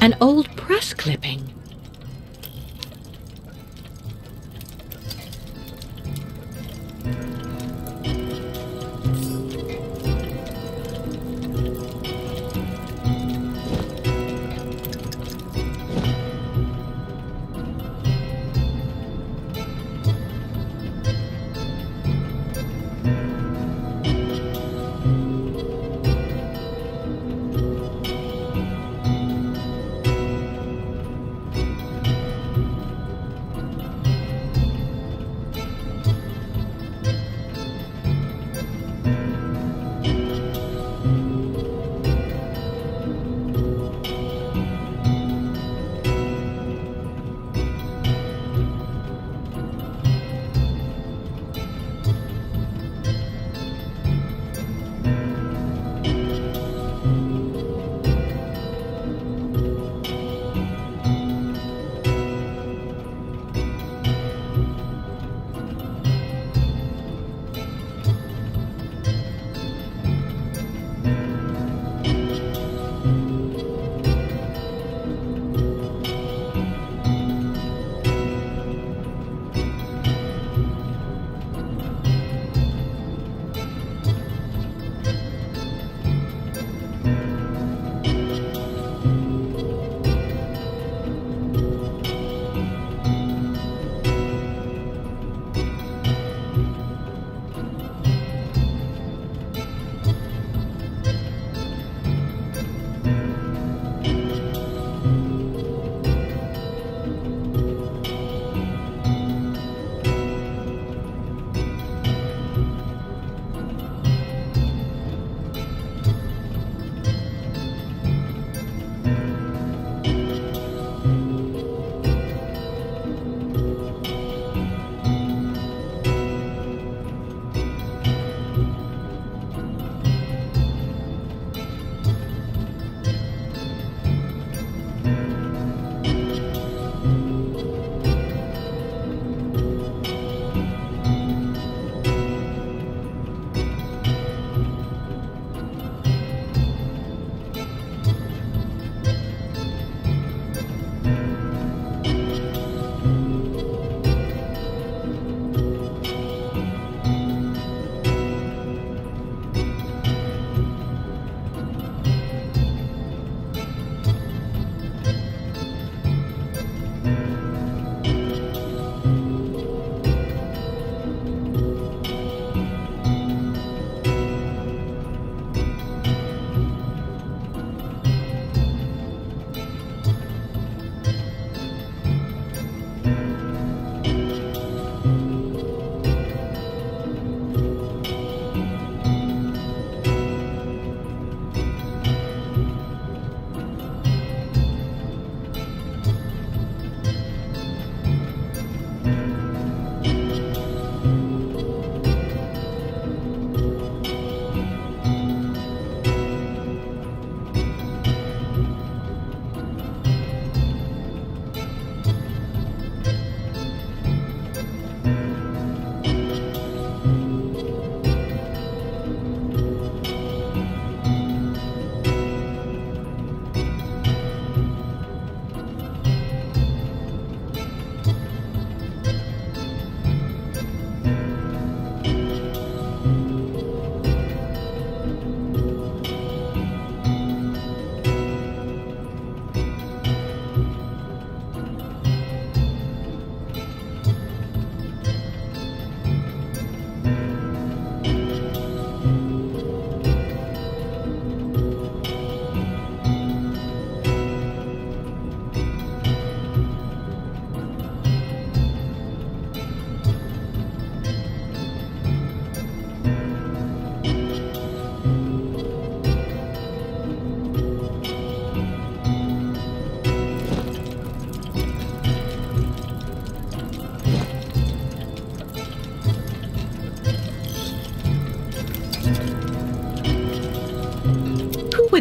An old press clipping.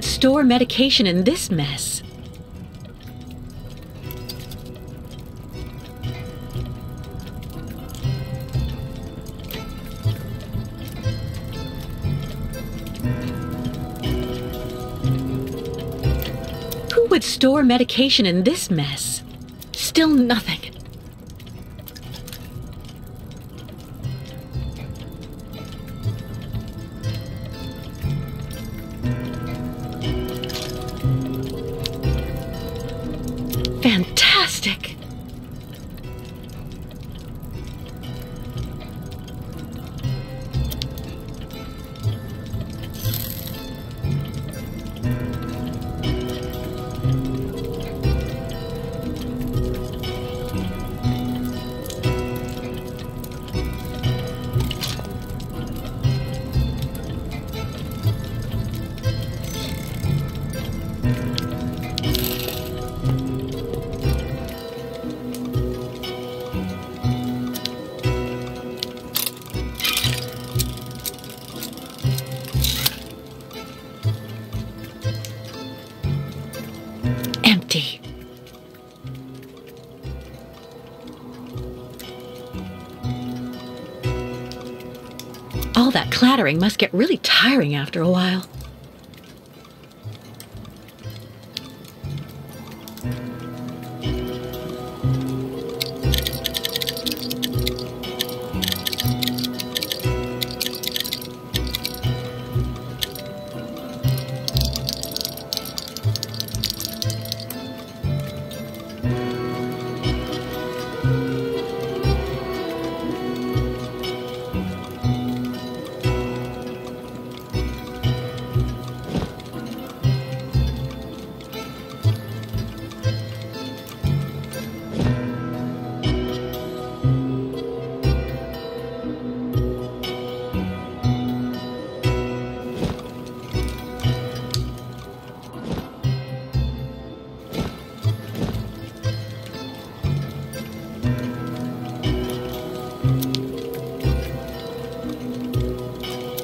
store medication in this mess? Who would store medication in this mess? Still nothing. Fantastic! Empty. All that clattering must get really tiring after a while.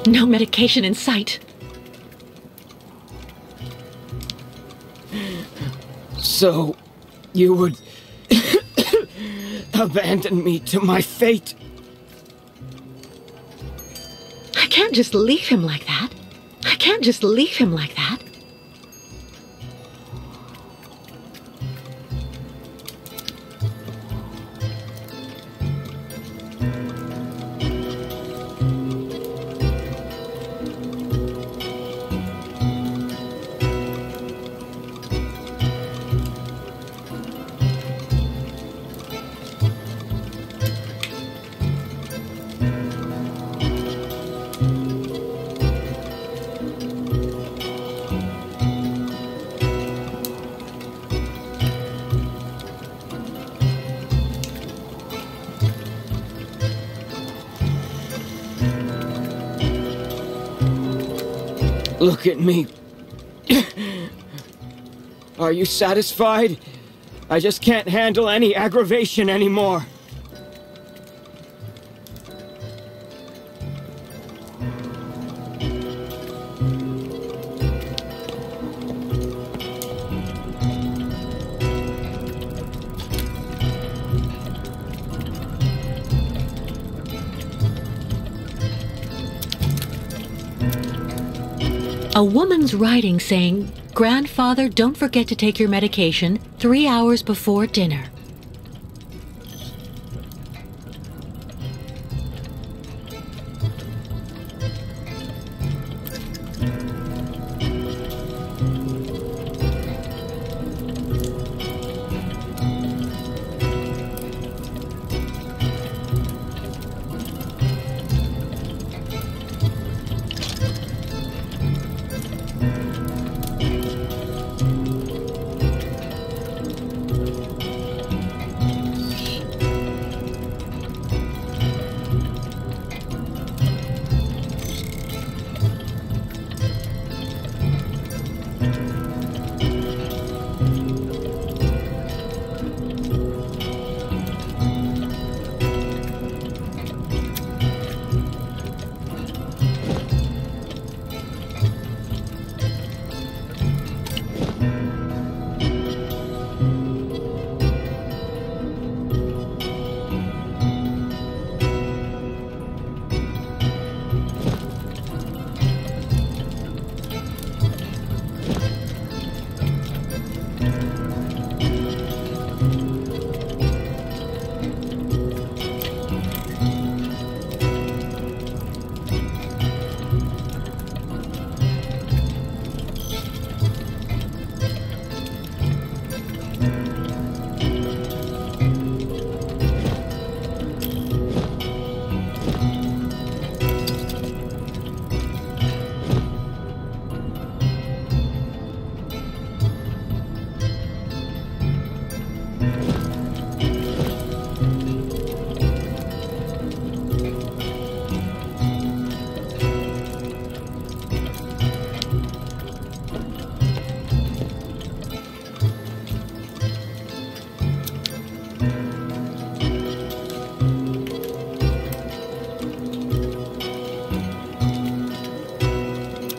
No medication in sight. So, you would abandon me to my fate? I can't just leave him like that. I can't just leave him like that. Look at me. Are you satisfied? I just can't handle any aggravation anymore. A woman's writing saying, "Grandfather, don't forget to take your medication 3 hours before dinner."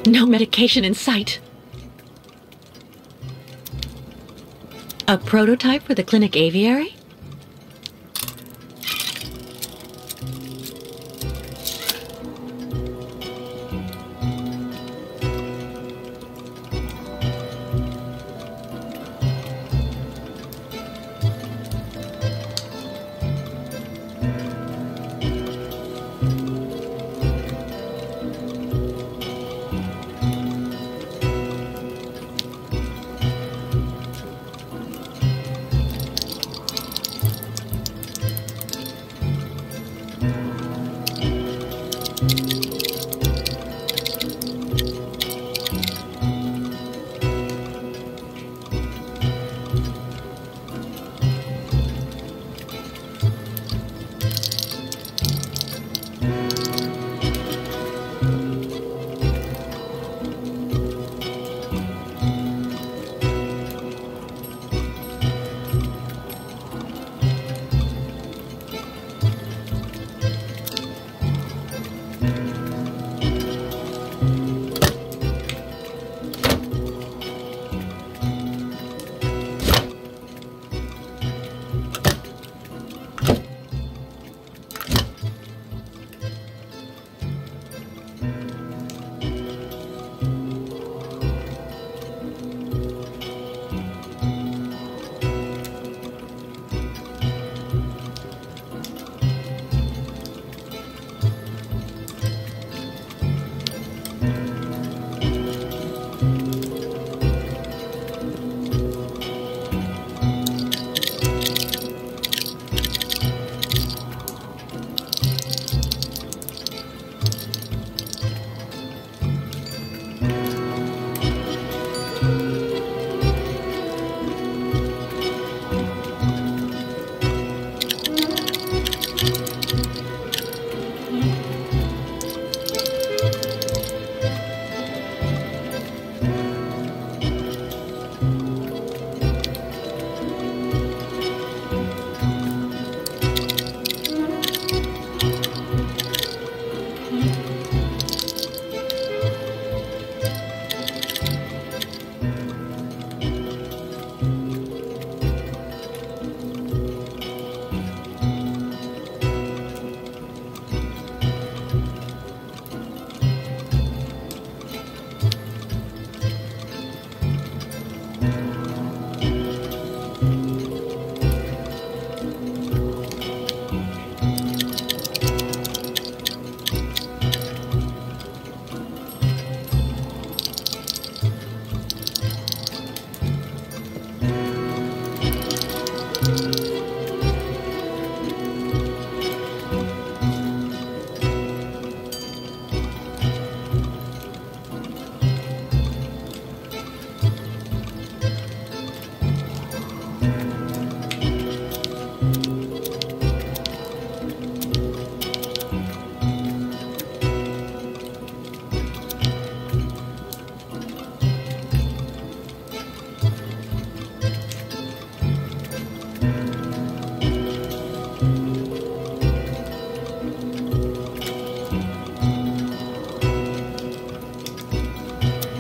No medication in sight. A prototype for the clinic aviary?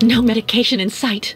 No medication in sight.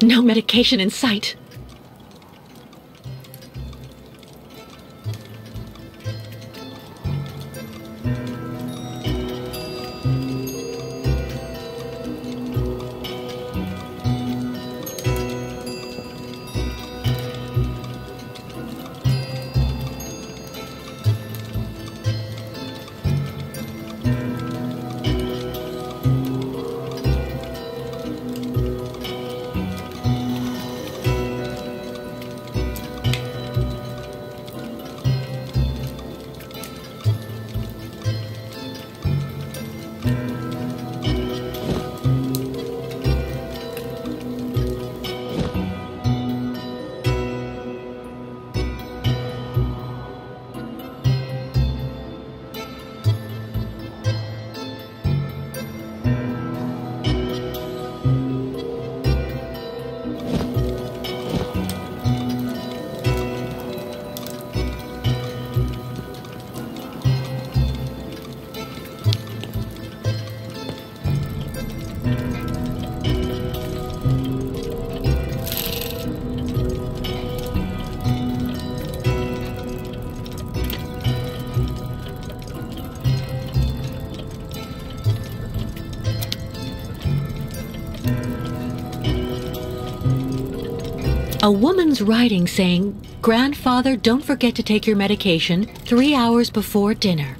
No medication in sight. A woman's writing saying, "Grandfather, don't forget to take your medication 3 hours before dinner."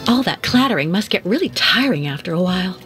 All that clattering must get really tiring after a while.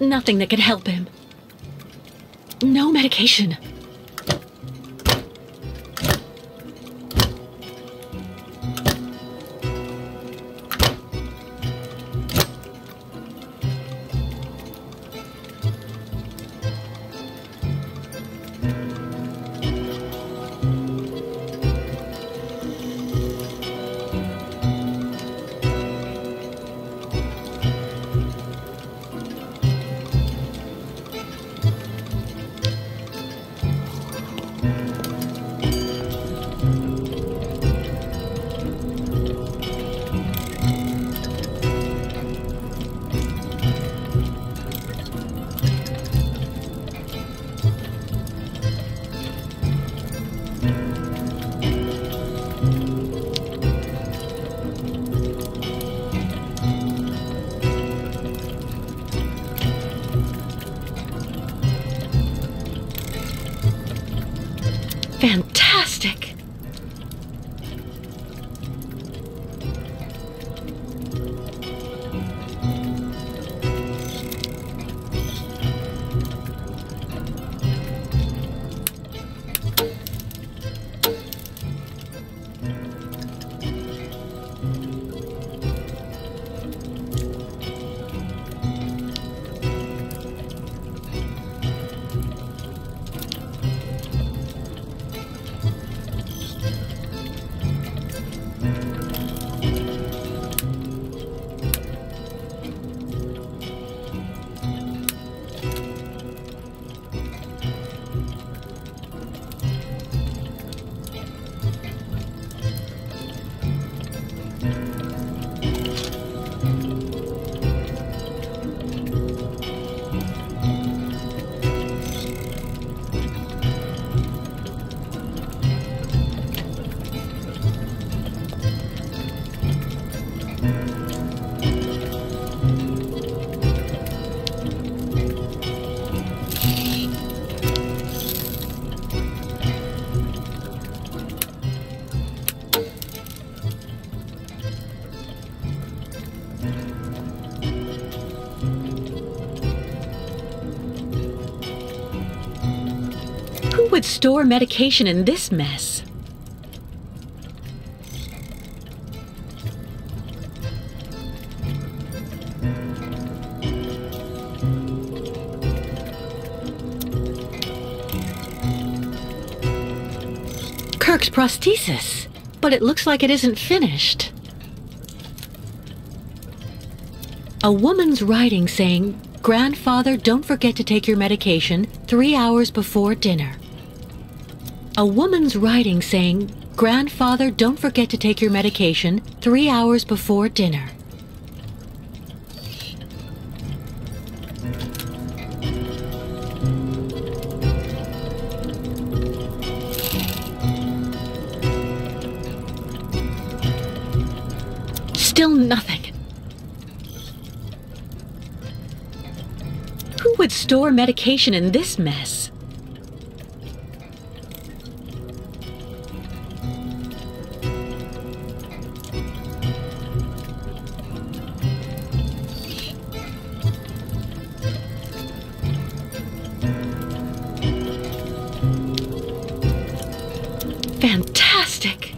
nothing that could help him. No medication. Fantastic! Who would store medication in this mess? Kirk's prosthesis, but it looks like it isn't finished. A woman's writing saying, "Grandfather, don't forget to take your medication 3 hours before dinner." A woman's writing saying, "Grandfather, don't forget to take your medication 3 hours before dinner." Still nothing. Who would store medication in this mess? Fantastic!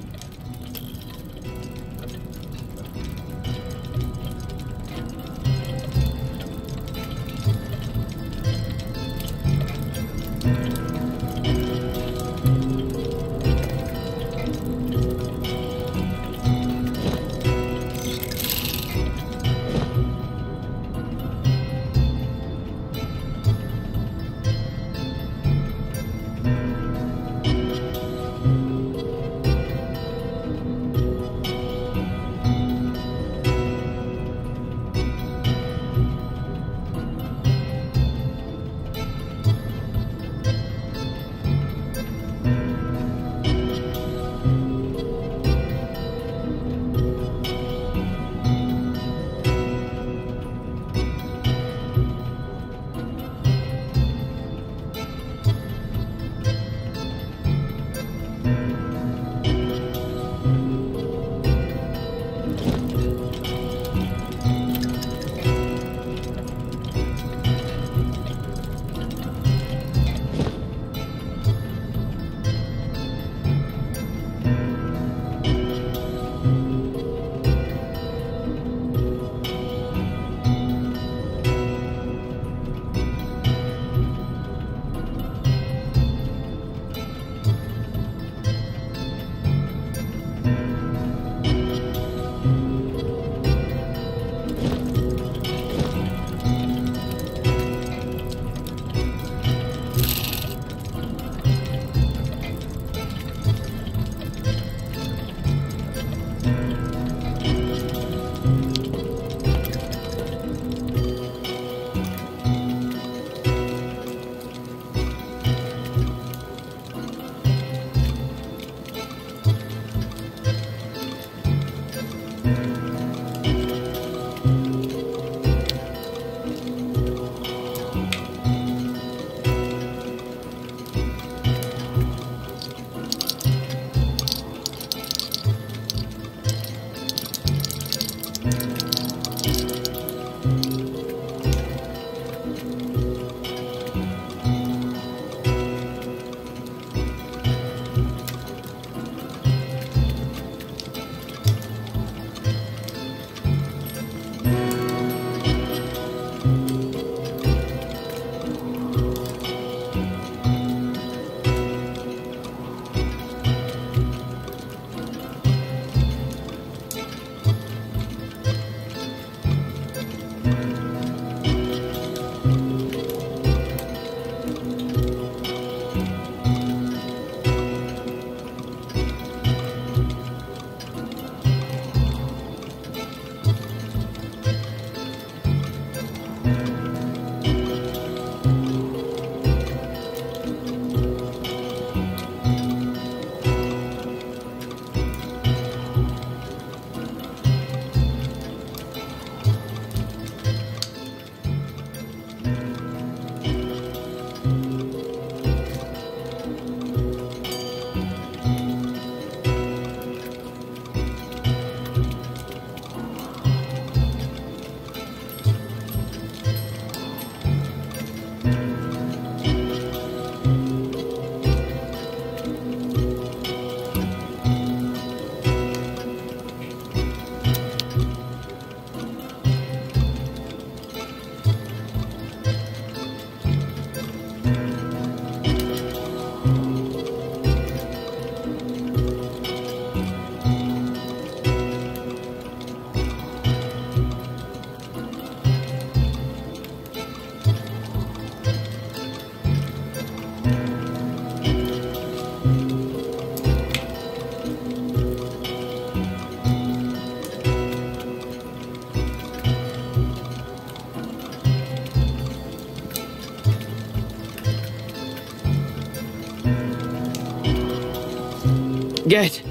get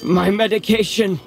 my medication.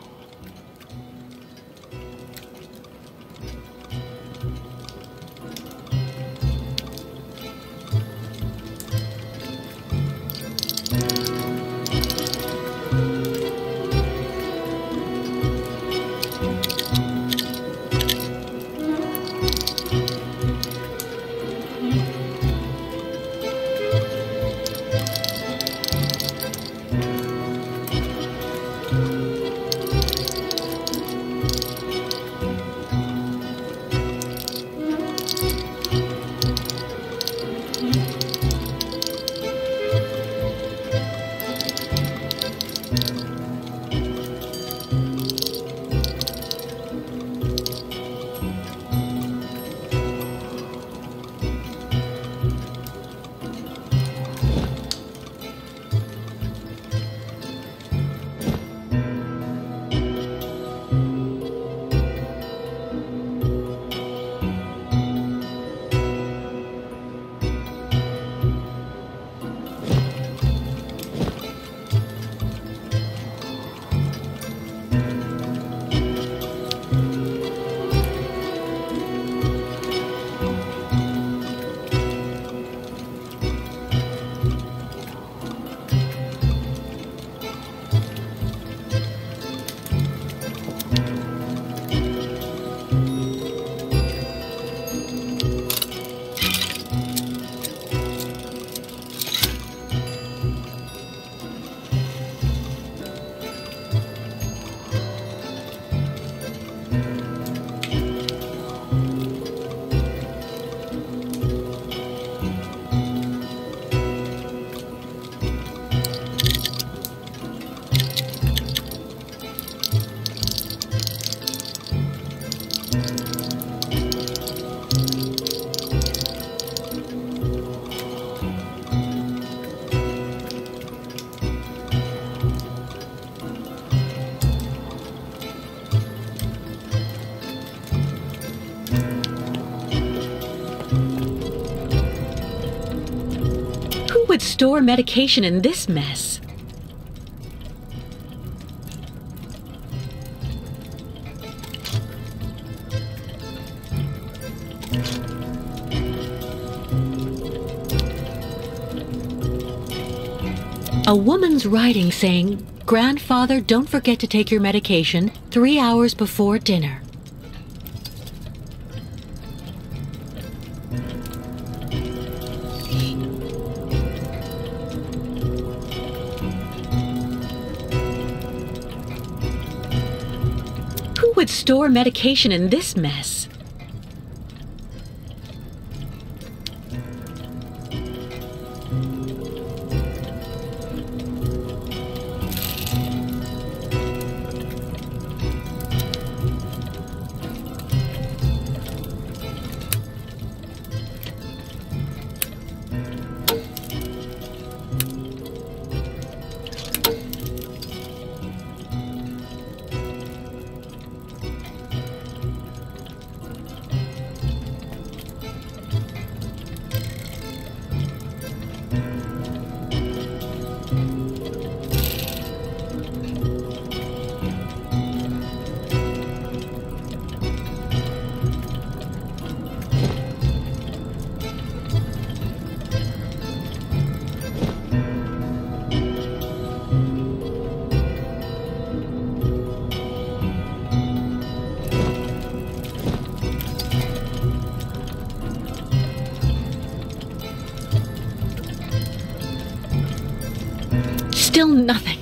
Would store medication in this mess? A woman's writing saying, "Grandfather, don't forget to take your medication 3 hours before dinner." Would store medication in this mess? Still nothing.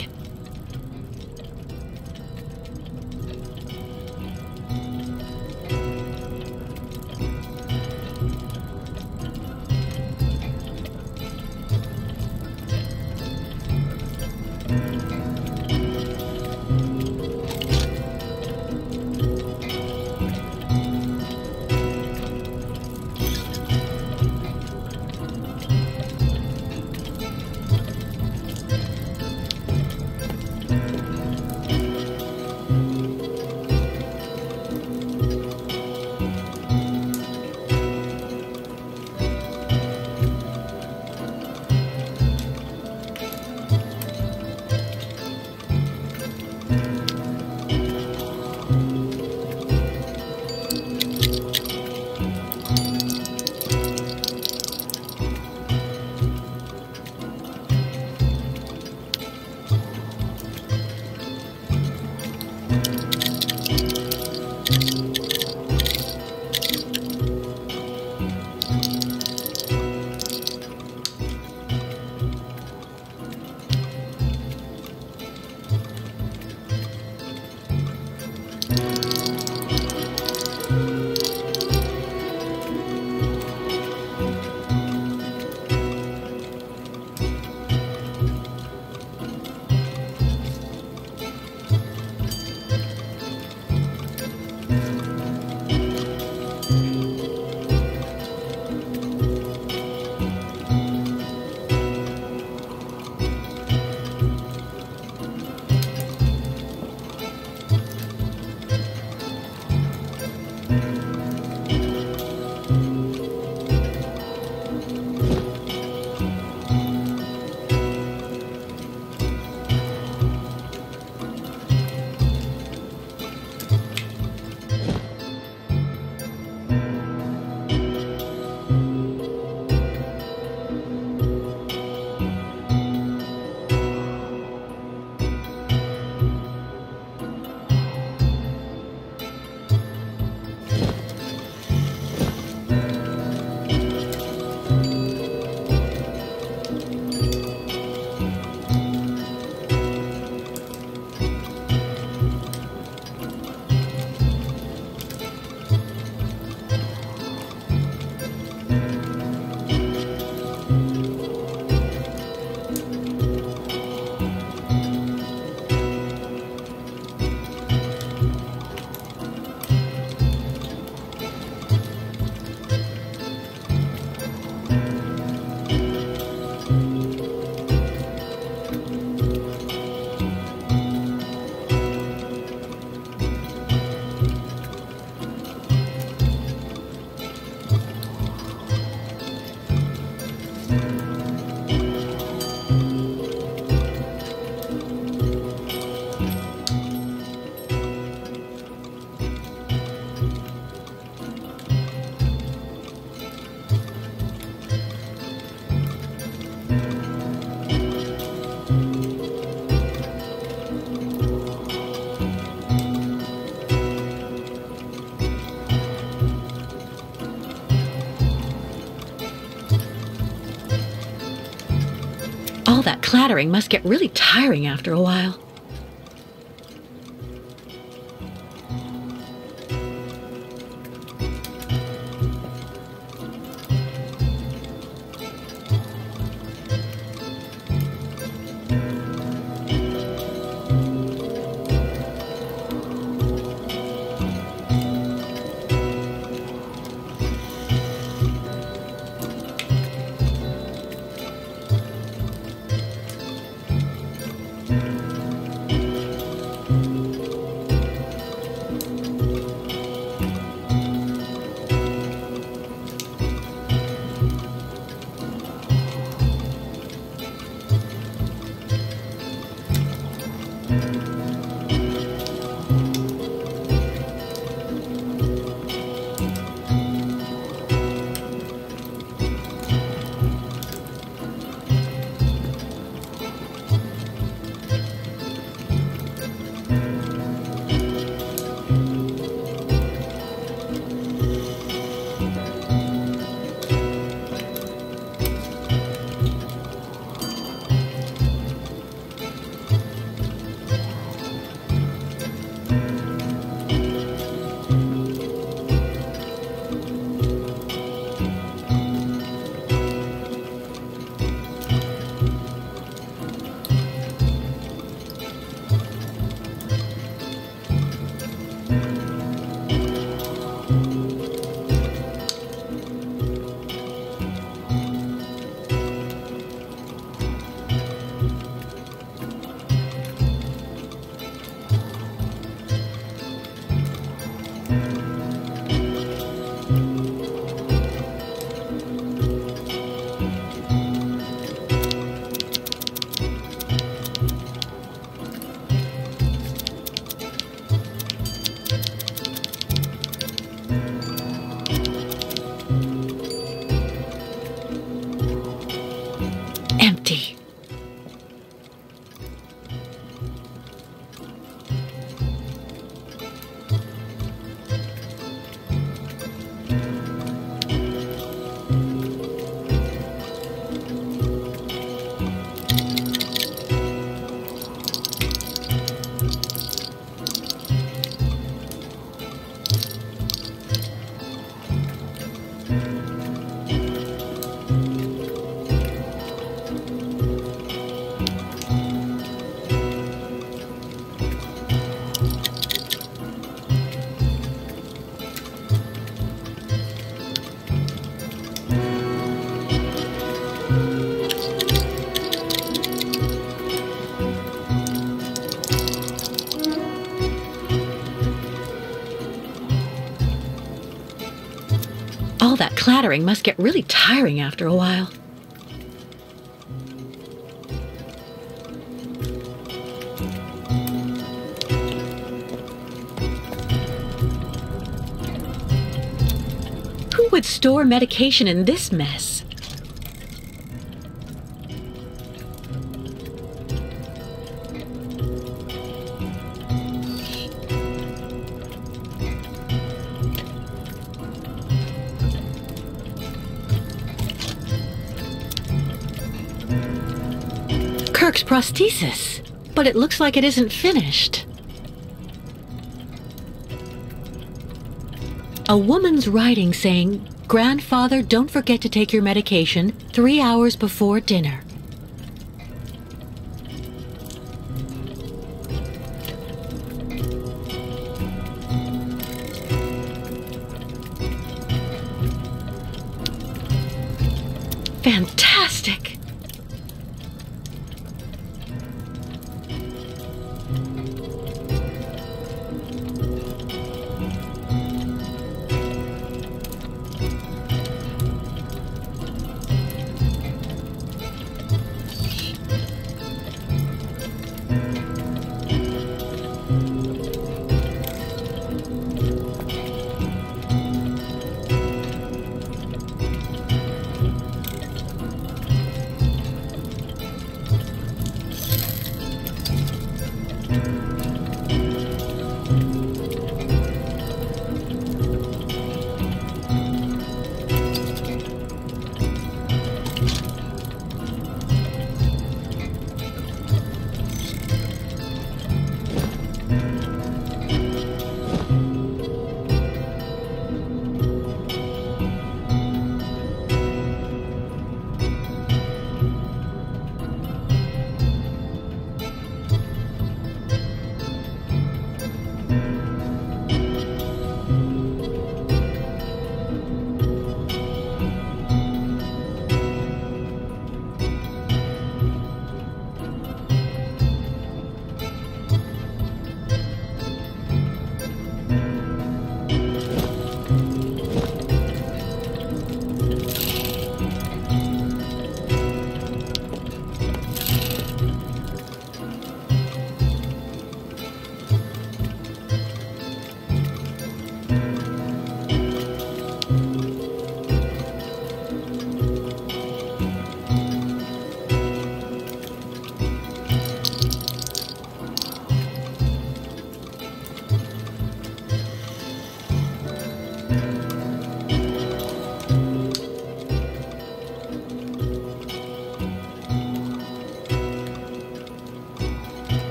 All that clattering must get really tiring after a while. All that clattering must get really tiring after a while. Who would store medication in this mess? Kirk's prosthesis, but it looks like it isn't finished. A woman's writing saying, "Grandfather, don't forget to take your medication 3 hours before dinner." Fantastic!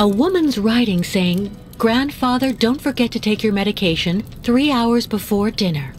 A woman's writing saying, "Grandfather, don't forget to take your medication 3 hours before dinner."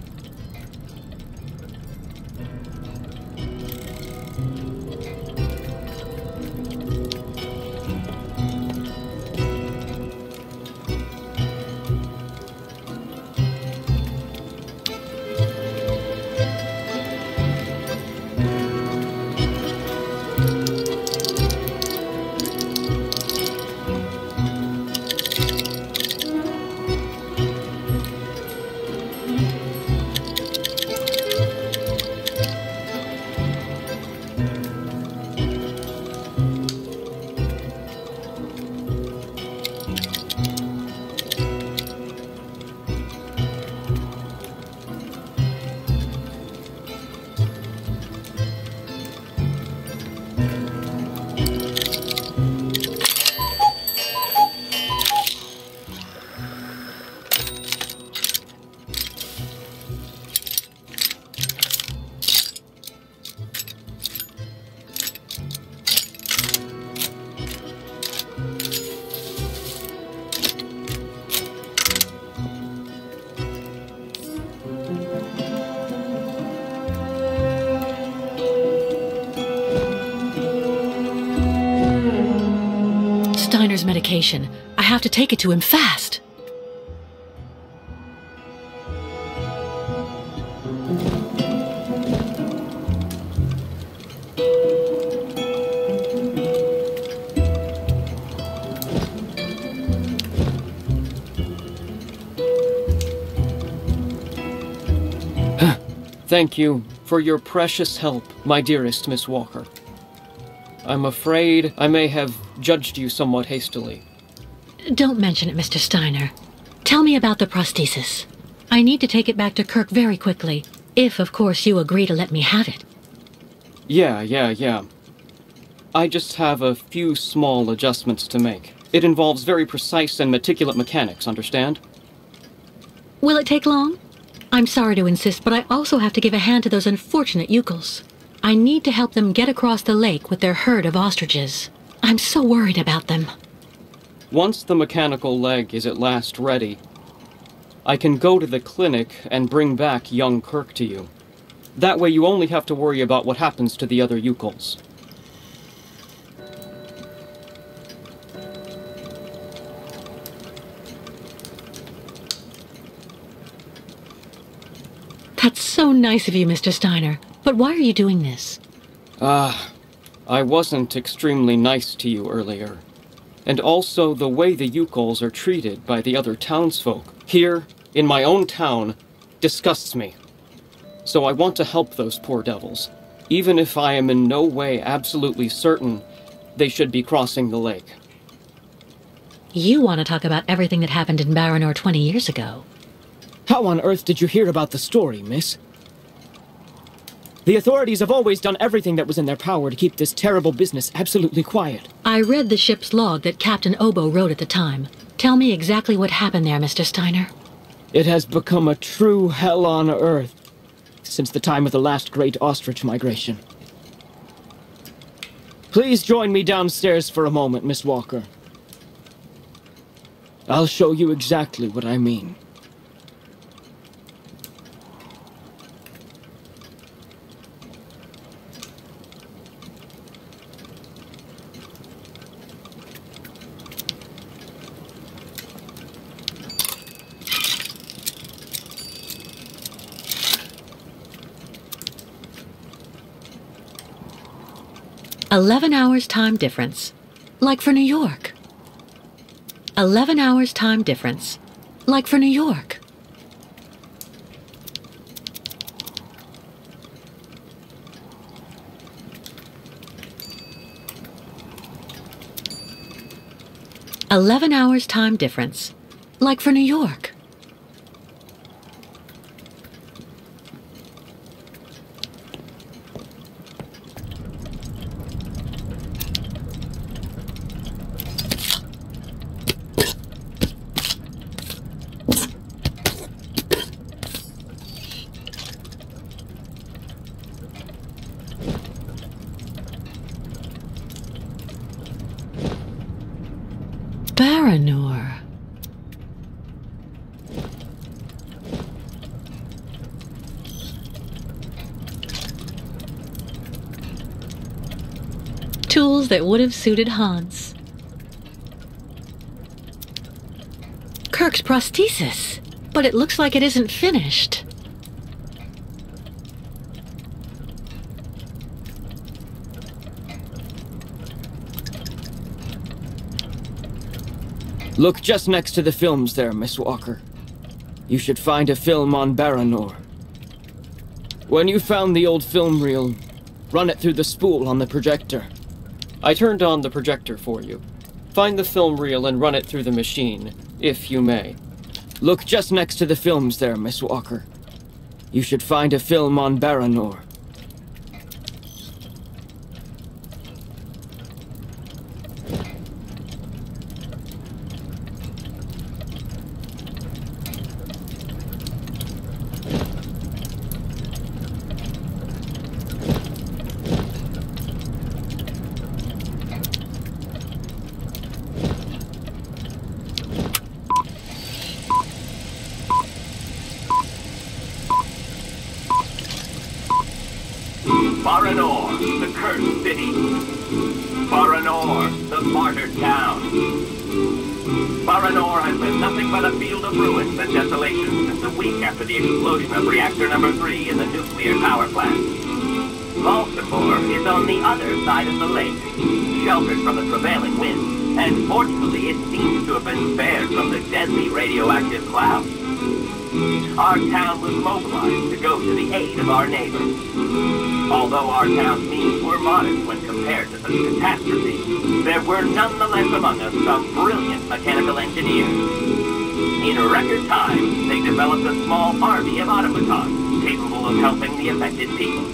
Steiner's medication. I have to take it to him fast. Thank you for your precious help, my dearest Miss Walker. I'm afraid I may have judged you somewhat hastily. Don't mention it, Mr. Steiner. Tell me about the prosthesis. I need to take it back to Kirk very quickly, if, of course, you agree to let me have it. Yeah. I just have a few small adjustments to make. It involves very precise and meticulous mechanics, understand? Will it take long? I'm sorry to insist, but I also have to give a hand to those unfortunate Yukels. I need to help them get across the lake with their herd of ostriches. I'm so worried about them. Once the mechanical leg is at last ready, I can go to the clinic and bring back young Kirk to you. That way you only have to worry about what happens to the other Yukels. That's so nice of you, Mr. Steiner. But why are you doing this? I wasn't extremely nice to you earlier. And also, the way the Yukels are treated by the other townsfolk, here, in my own town, disgusts me. So I want to help those poor devils, even if I am in no way absolutely certain they should be crossing the lake. You want to talk about everything that happened in Baranor 20 years ago. How on earth did you hear about the story, miss? The authorities have always done everything that was in their power to keep this terrible business absolutely quiet. I read the ship's log that Captain Obo wrote at the time. Tell me exactly what happened there, Mr. Steiner. It has become a true hell on Earth since the time of the last great ostrich migration. Please join me downstairs for a moment, Miss Walker. I'll show you exactly what I mean. "11 hours time difference. Like for New York. 11 hours time difference. Like for New York. "11 hours time difference. Like for New York. Baranor. Tools that would have suited Hans. Kirk's prosthesis, but it looks like it isn't finished. Look just next to the films there, Miss Walker. You should find a film on Baranor. When you found the old film reel, run it through the spool on the projector. I turned on the projector for you. Find the film reel and run it through the machine, if you may. Look just next to the films there, Miss Walker. You should find a film on Baranor. Baranor, the cursed city. Baranor, the martyred town. Baranor has been nothing but a field of ruins and desolation since a week after the explosion of reactor number 3 in the nuclear power plant. Baltimore is on the other side of the lake, sheltered from the prevailing winds, and fortunately it seems to have been spared from the deadly radioactive clouds. Our town was mobilized to go to the aid of our neighbors. Although our town's means were modest when compared to such catastrophe, there were nonetheless among us some brilliant mechanical engineers. In record time, they developed a small army of automatons capable of helping the affected people.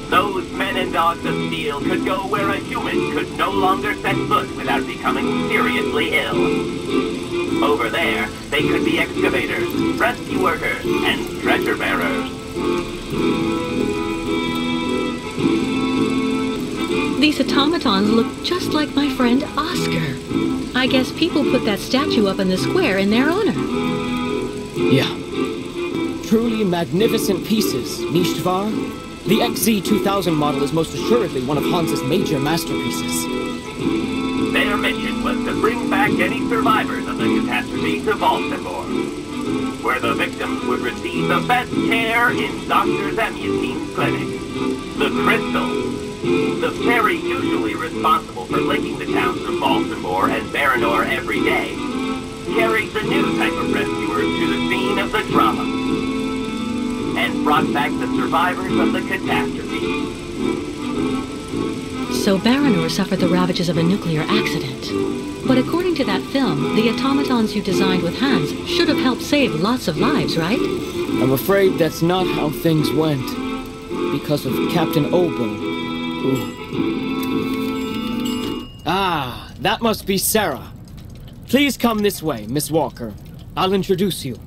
Those men and dogs of steel could go where a human could no longer set foot without becoming seriously ill. Over there, they could be excavators, rescue workers, and treasure bearers. These automatons look just like my friend Oscar. I guess people put that statue up in the square in their honor. Yeah. Truly magnificent pieces, nicht wahr? The XZ-2000 model is most assuredly one of Hans's major masterpieces. Their mission was to bring back any survivors of the catastrophe to Baltimore, where the victims would receive the best care in Dr. Zemutine's clinic. The Crystal, the ferry usually responsible for linking the towns of Baltimore and Baranor every day, carried the new type of rescuers to the scene of the drama, and brought back the survivors of the catastrophe. So Baranor suffered the ravages of a nuclear accident. But according to that film, the automatons you designed with Hans should have helped save lots of lives, right? I'm afraid that's not how things went. Because of Captain Obo. Ooh. Ah, that must be Sarah. Please come this way, Miss Walker. I'll introduce you.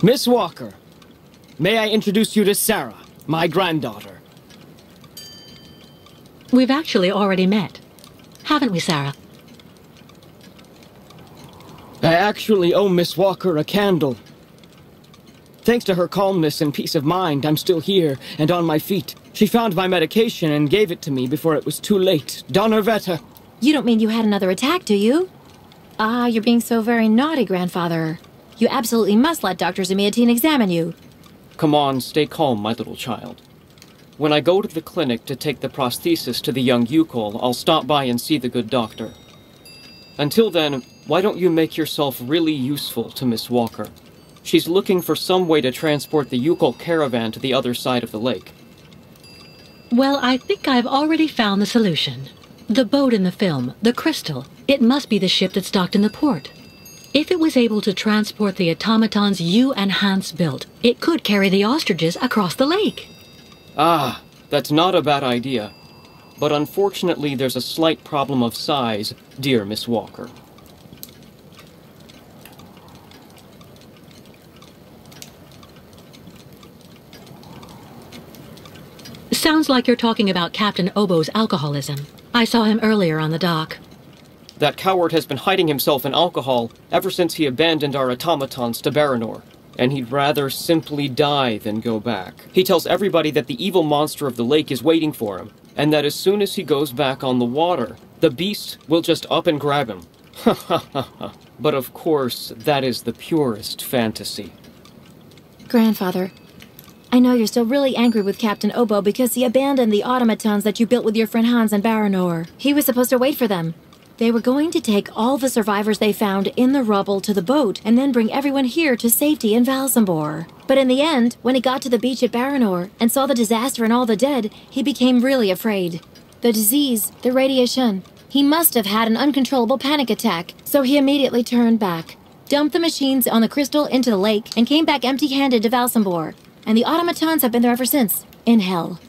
Miss Walker, may I introduce you to Sarah, my granddaughter? We've actually already met. Haven't we, Sarah? I actually owe Miss Walker a candle. Thanks to her calmness and peace of mind, I'm still here and on my feet. She found my medication and gave it to me before it was too late. Donnerwetter. You don't mean you had another attack, do you? Ah, you're being so very naughty, grandfather. You absolutely must let Dr. Zemutiine examine you. Come on, stay calm, my little child. When I go to the clinic to take the prosthesis to the young Yukol, I'll stop by and see the good doctor. Until then, why don't you make yourself really useful to Miss Walker? She's looking for some way to transport the Yukol caravan to the other side of the lake. Well, I think I've already found the solution. The boat in the film, the Crystal, it must be the ship that's docked in the port. If it was able to transport the automatons you and Hans built, it could carry the ostriches across the lake. Ah, that's not a bad idea. But unfortunately, there's a slight problem of size, dear Miss Walker. Sounds like you're talking about Captain Obo's alcoholism. I saw him earlier on the dock. That coward has been hiding himself in alcohol ever since he abandoned our automatons to Baranor, and he'd rather simply die than go back. He tells everybody that the evil monster of the lake is waiting for him, and that as soon as he goes back on the water, the beast will just up and grab him. Ha ha ha ha. But of course, that is the purest fantasy. Grandfather, I know you're still really angry with Captain Obo because he abandoned the automatons that you built with your friend Hans and Baranor. He was supposed to wait for them. They were going to take all the survivors they found in the rubble to the boat and then bring everyone here to safety in Valsambor. But in the end, when he got to the beach at Baranor and saw the disaster and all the dead, he became really afraid. The disease, the radiation. He must have had an uncontrollable panic attack, so he immediately turned back, dumped the machines on the Crystal into the lake, and came back empty-handed to Valsambor. And the automatons have been there ever since, in hell.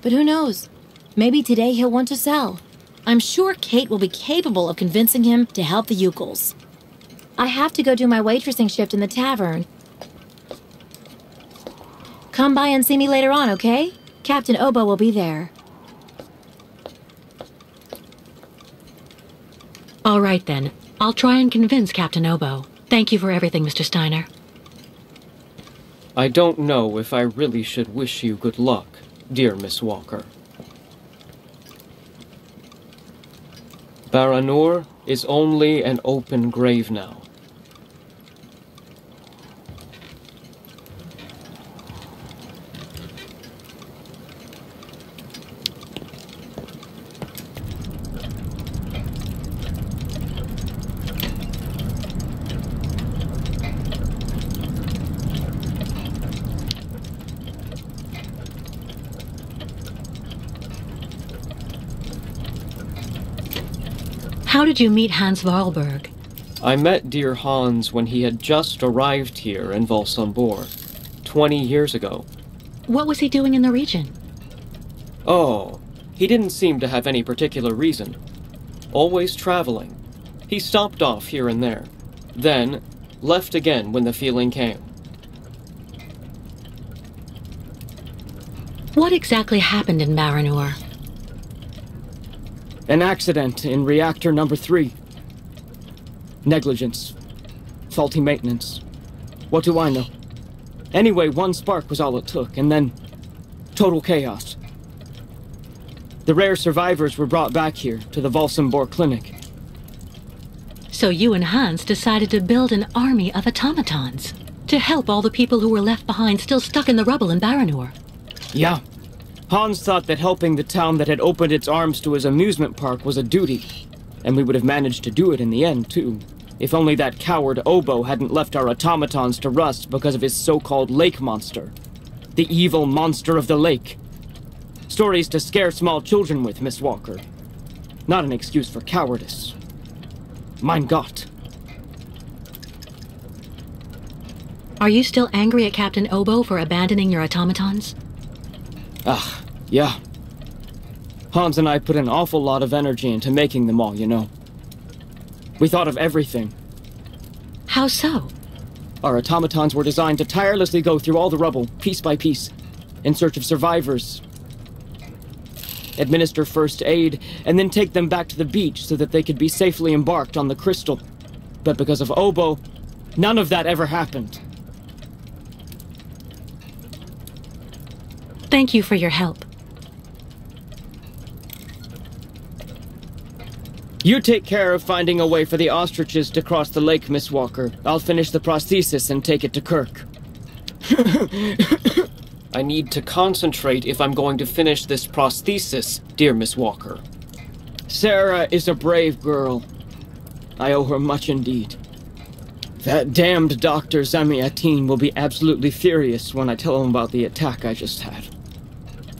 But who knows? Maybe today he'll want to sell. I'm sure Kate will be capable of convincing him to help the Yukels. I have to go do my waitressing shift in the tavern. Come by and see me later on, okay? Captain Obo will be there. All right then. I'll try and convince Captain Obo. Thank you for everything, Mr. Steiner. I don't know if I really should wish you good luck, dear Miss Walker. Baranor is only an open grave now. How did you meet Hans Wahlberg? I met dear Hans when he had just arrived here in Valsambor, 20 years ago. What was he doing in the region? Oh, he didn't seem to have any particular reason. Always traveling. He stopped off here and there, then left again when the feeling came. What exactly happened in Baranor? An accident in reactor number 3. Negligence. Faulty maintenance. What do I know? Anyway, one spark was all it took, and then total chaos. The rare survivors were brought back here to the Valsambor clinic. So you and Hans decided to build an army of automatons to help all the people who were left behind still stuck in the rubble in Baranor. Yeah. Hans thought that helping the town that had opened its arms to his amusement park was a duty, and we would have managed to do it in the end, too, if only that coward Obo hadn't left our automatons to rust because of his so-called lake monster. The evil monster of the lake. Stories to scare small children with, Miss Walker. Not an excuse for cowardice. Mein Gott. Are you still angry at Captain Obo for abandoning your automatons? Yeah. Hans and I put an awful lot of energy into making them all, you know. We thought of everything. How so? Our automatons were designed to tirelessly go through all the rubble, piece by piece, in search of survivors. Administer first aid, and then take them back to the beach so that they could be safely embarked on the Crystal. But because of Obo, none of that ever happened. Thank you for your help. You take care of finding a way for the ostriches to cross the lake, Miss Walker. I'll finish the prosthesis and take it to Kirk. I need to concentrate if I'm going to finish this prosthesis, dear Miss Walker. Sarah is a brave girl. I owe her much indeed. That damned Dr. Zamiatin will be absolutely furious when I tell him about the attack I just had.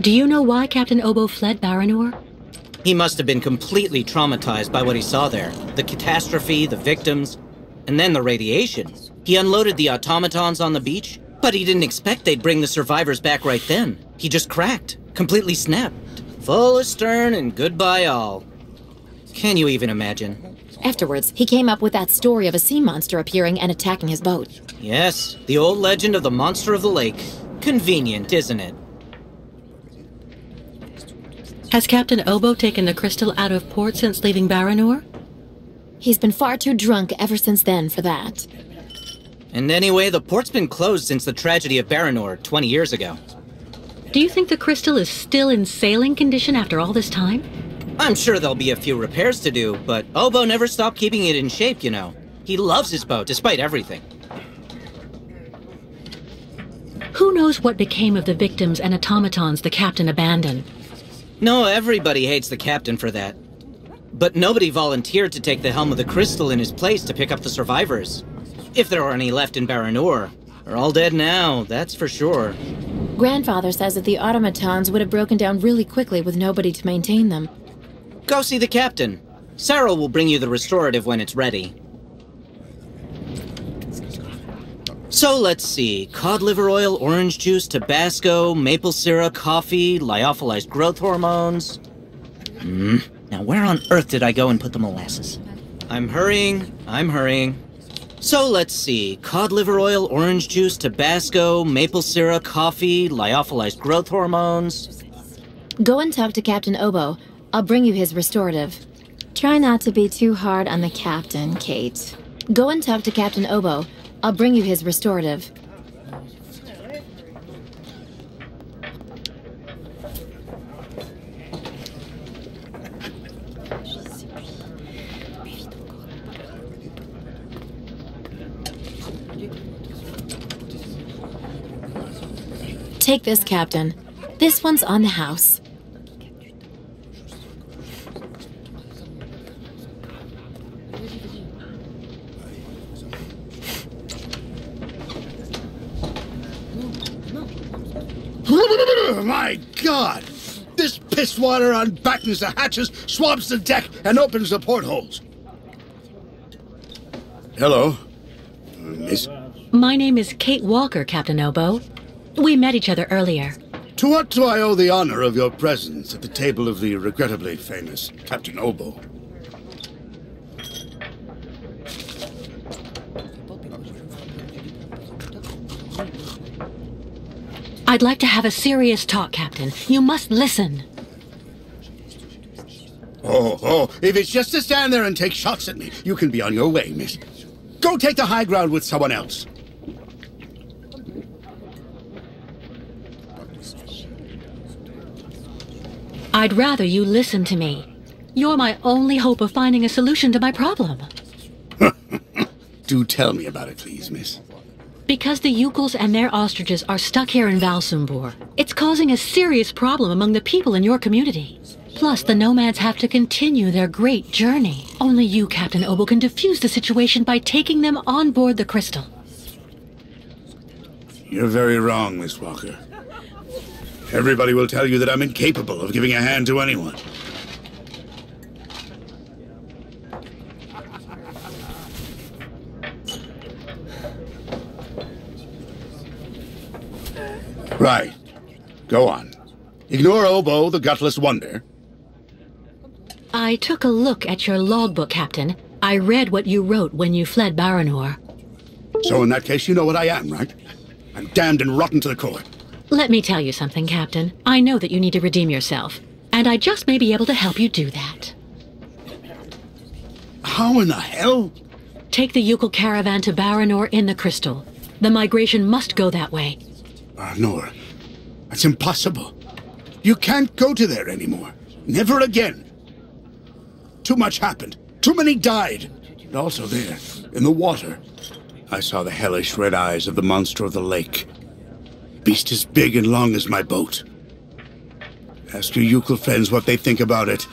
Do you know why Captain Obo fled Baranor? He must have been completely traumatized by what he saw there. The catastrophe, the victims, and then the radiation. He unloaded the automatons on the beach, but he didn't expect they'd bring the survivors back right then. He just cracked, completely snapped. Full astern and goodbye all. Can you even imagine? Afterwards, he came up with that story of a sea monster appearing and attacking his boat. Yes, the old legend of the monster of the lake. Convenient, isn't it? Has Captain Obo taken the crystal out of port since leaving Baranor? He's been far too drunk ever since then for that. And anyway, the port's been closed since the tragedy of Baranor 20 years ago. Do you think the crystal is still in sailing condition after all this time? I'm sure there'll be a few repairs to do, but Obo never stopped keeping it in shape, you know. He loves his boat, despite everything. Who knows what became of the victims and automatons the captain abandoned? No, everybody hates the captain for that. But nobody volunteered to take the helm of the crystal in his place to pick up the survivors. If there are any left in Baranor. They're all dead now, that's for sure. Grandfather says that the automatons would have broken down really quickly with nobody to maintain them. Go see the captain. Sarah will bring you the restorative when it's ready. So let's see. Cod liver oil, orange juice, Tabasco, maple syrup, coffee, lyophilized growth hormones. Now where on earth did I go and put the molasses? I'm hurrying. So let's see. Cod liver oil, orange juice, Tabasco, maple syrup, coffee, lyophilized growth hormones. Go and talk to Captain Obo. I'll bring you his restorative. Try not to be too hard on the captain, Kate. Go and talk to Captain Obo. I'll bring you his restorative. Take this, Captain. This one's on the house. My God! This piss water unbattens the hatches, swabs the deck, and opens the portholes. Hello, Miss. My name is Kate Walker, Captain Obo. We met each other earlier. To what do I owe the honor of your presence at the table of the regrettably famous Captain Obo? I'd like to have a serious talk, Captain. You must listen. Oh, if it's just to stand there and take shots at me, you can be on your way, miss. Go take the high ground with someone else. I'd rather you listen to me. You're my only hope of finding a solution to my problem. Do tell me about it, please, miss. Because the Yukels and their ostriches are stuck here in Valsumbor, it's causing a serious problem among the people in your community. Plus, the nomads have to continue their great journey. Only you, Captain Obo, can defuse the situation by taking them on board the crystal. You're very wrong, Miss Walker. Everybody will tell you that I'm incapable of giving a hand to anyone. Right. Go on. Ignore Obo, the gutless wonder. I took a look at your logbook, Captain. I read what you wrote when you fled Baranor. So in that case, you know what I am, right? I'm damned and rotten to the core. Let me tell you something, Captain. I know that you need to redeem yourself, and I just may be able to help you do that. How in the hell? Take the Yukel caravan to Baranor in the crystal. The migration must go that way. Baranor? That's impossible. You can't go to there anymore. Never again. Too much happened. Too many died. And also there, in the water, I saw the hellish red eyes of the monster of the lake. Beast as big and long as my boat. Ask your Yukel friends what they think about it.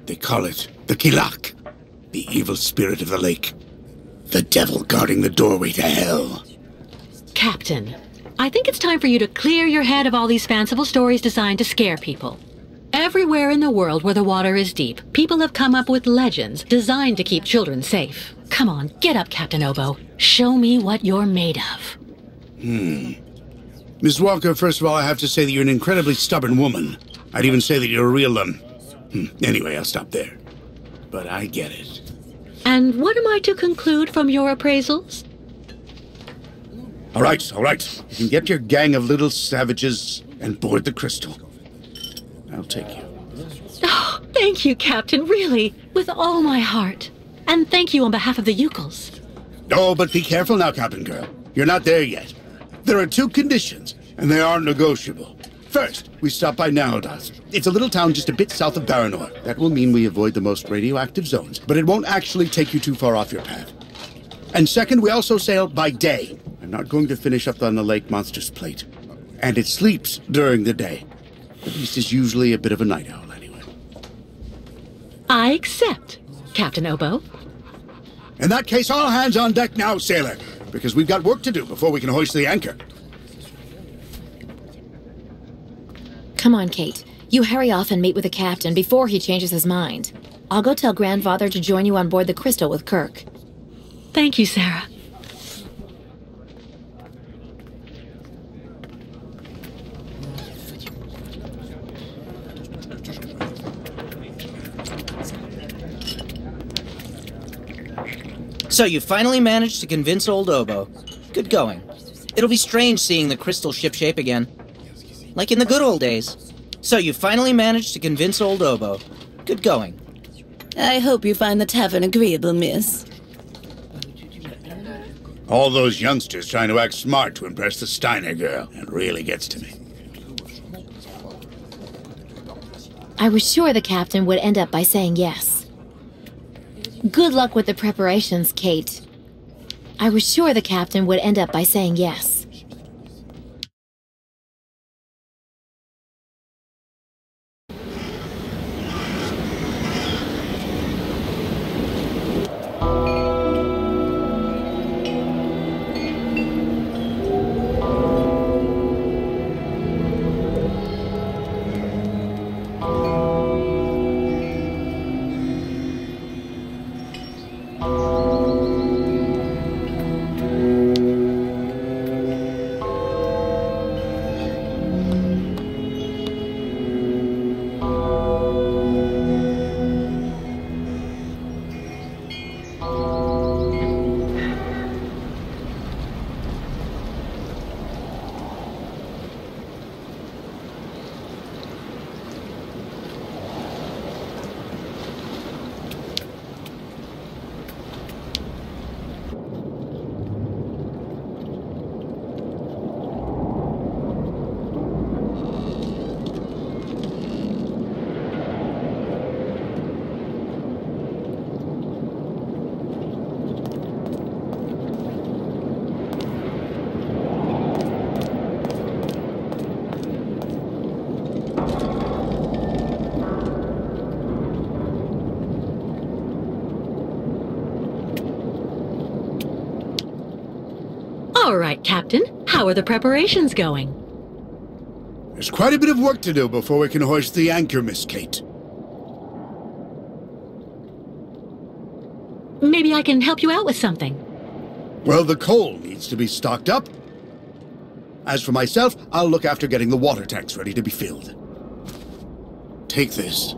They call it the Kilak, the evil spirit of the lake. The devil guarding the doorway to hell. Captain, I think it's time for you to clear your head of all these fanciful stories designed to scare people. Everywhere in the world where the water is deep, people have come up with legends designed to keep children safe. Come on, get up, Captain Obo. Show me what you're made of. Miss Walker, first of all, I have to say that you're an incredibly stubborn woman. I'd even say that you're a real, Anyway, I'll stop there. But I get it. And what am I to conclude from your appraisals? All right. You can get your gang of little savages and board the crystal. I'll take you. Oh, thank you, Captain, really, with all my heart. And thank you on behalf of the Yukels. Oh, but be careful now, Captain Girl. You're not there yet. There are 2 conditions, and they aren't negotiable. First, we stop by Narrows. It's a little town just a bit south of Baranor. That will mean we avoid the most radioactive zones, but it won't actually take you too far off your path. And second, we also sail by day. I'm not going to finish up on the lake monster's plate. And it sleeps during the day. At least it's usually a bit of a night owl, anyway. I accept, Captain Obo. In that case, all hands on deck now, sailor, because we've got work to do before we can hoist the anchor. Come on, Kate. You hurry off and meet with the captain before he changes his mind. I'll go tell Grandfather to join you on board the Crystal with Kirk. Thank you, Sarah. So you finally managed to convince old Obo. Good going. It'll be strange seeing the crystal shipshape again. Like in the good old days. So you finally managed to convince old Obo. Good going. I hope you find the tavern agreeable, miss. All those youngsters trying to act smart to impress the Steiner girl. It really gets to me. I was sure the captain would end up by saying yes. Good luck with the preparations, Kate. I was sure the captain would end up by saying yes. All right, Captain. How are the preparations going? There's quite a bit of work to do before we can hoist the anchor, Miss Kate. Maybe I can help you out with something. Well, the coal needs to be stocked up. As for myself, I'll look after getting the water tanks ready to be filled. Take this.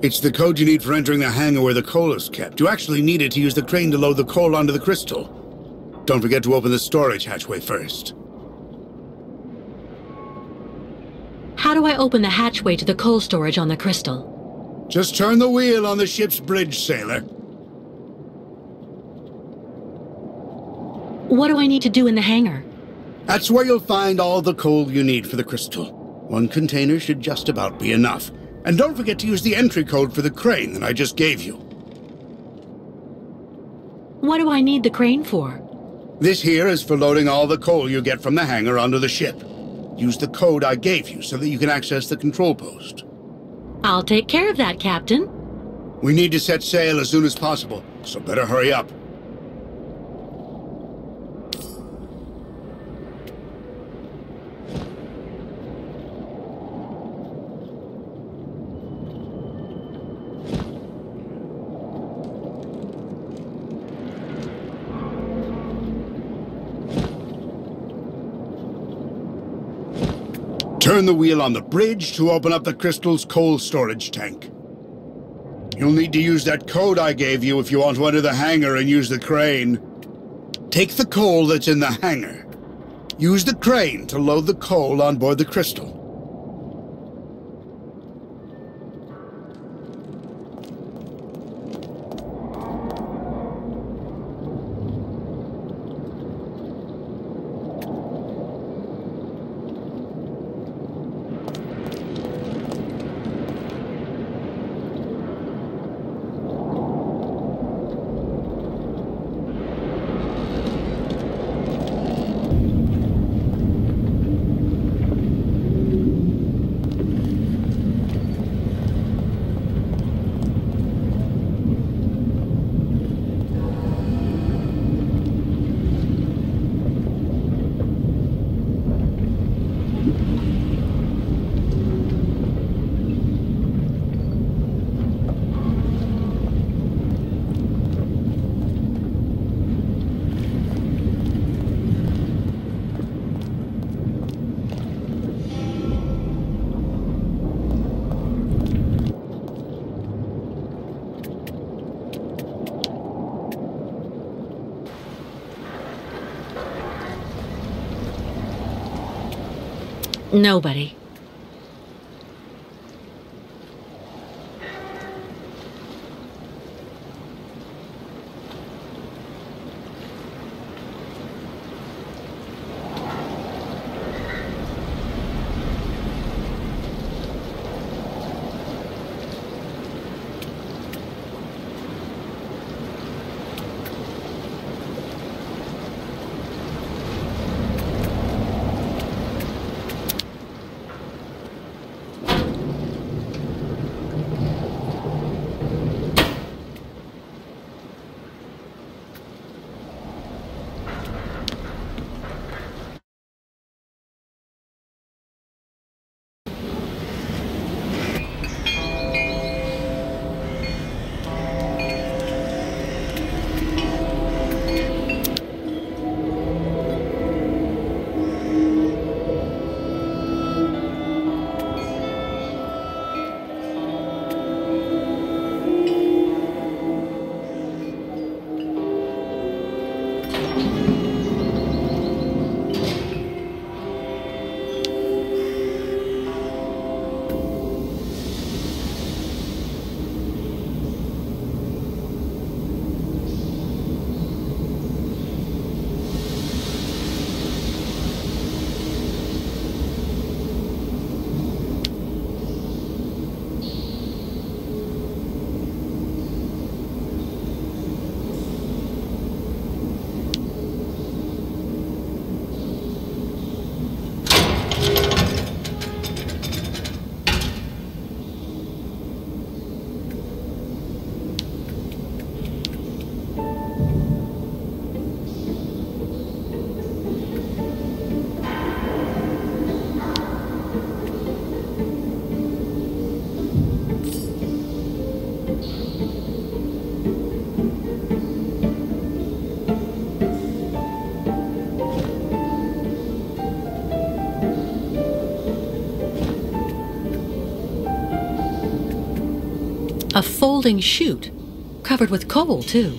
It's the code you need for entering the hangar where the coal is kept. You actually need it to use the crane to load the coal onto the crystal. Don't forget to open the storage hatchway first. How do I open the hatchway to the coal storage on the crystal? Just turn the wheel on the ship's bridge, sailor. What do I need to do in the hangar? That's where you'll find all the coal you need for the crystal. One container should just about be enough. And don't forget to use the entry code for the crane that I just gave you. What do I need the crane for? This here is for loading all the coal you get from the hangar onto the ship. Use the code I gave you so that you can access the control post. I'll take care of that, Captain. We need to set sail as soon as possible, so better hurry up. Turn the wheel on the bridge to open up the crystal's coal storage tank. You'll need to use that code I gave you if you want to enter the hangar and use the crane. Take the coal that's in the hangar. Use the crane to load the coal on board the crystal. Nobody. A folding chute, covered with coal, too.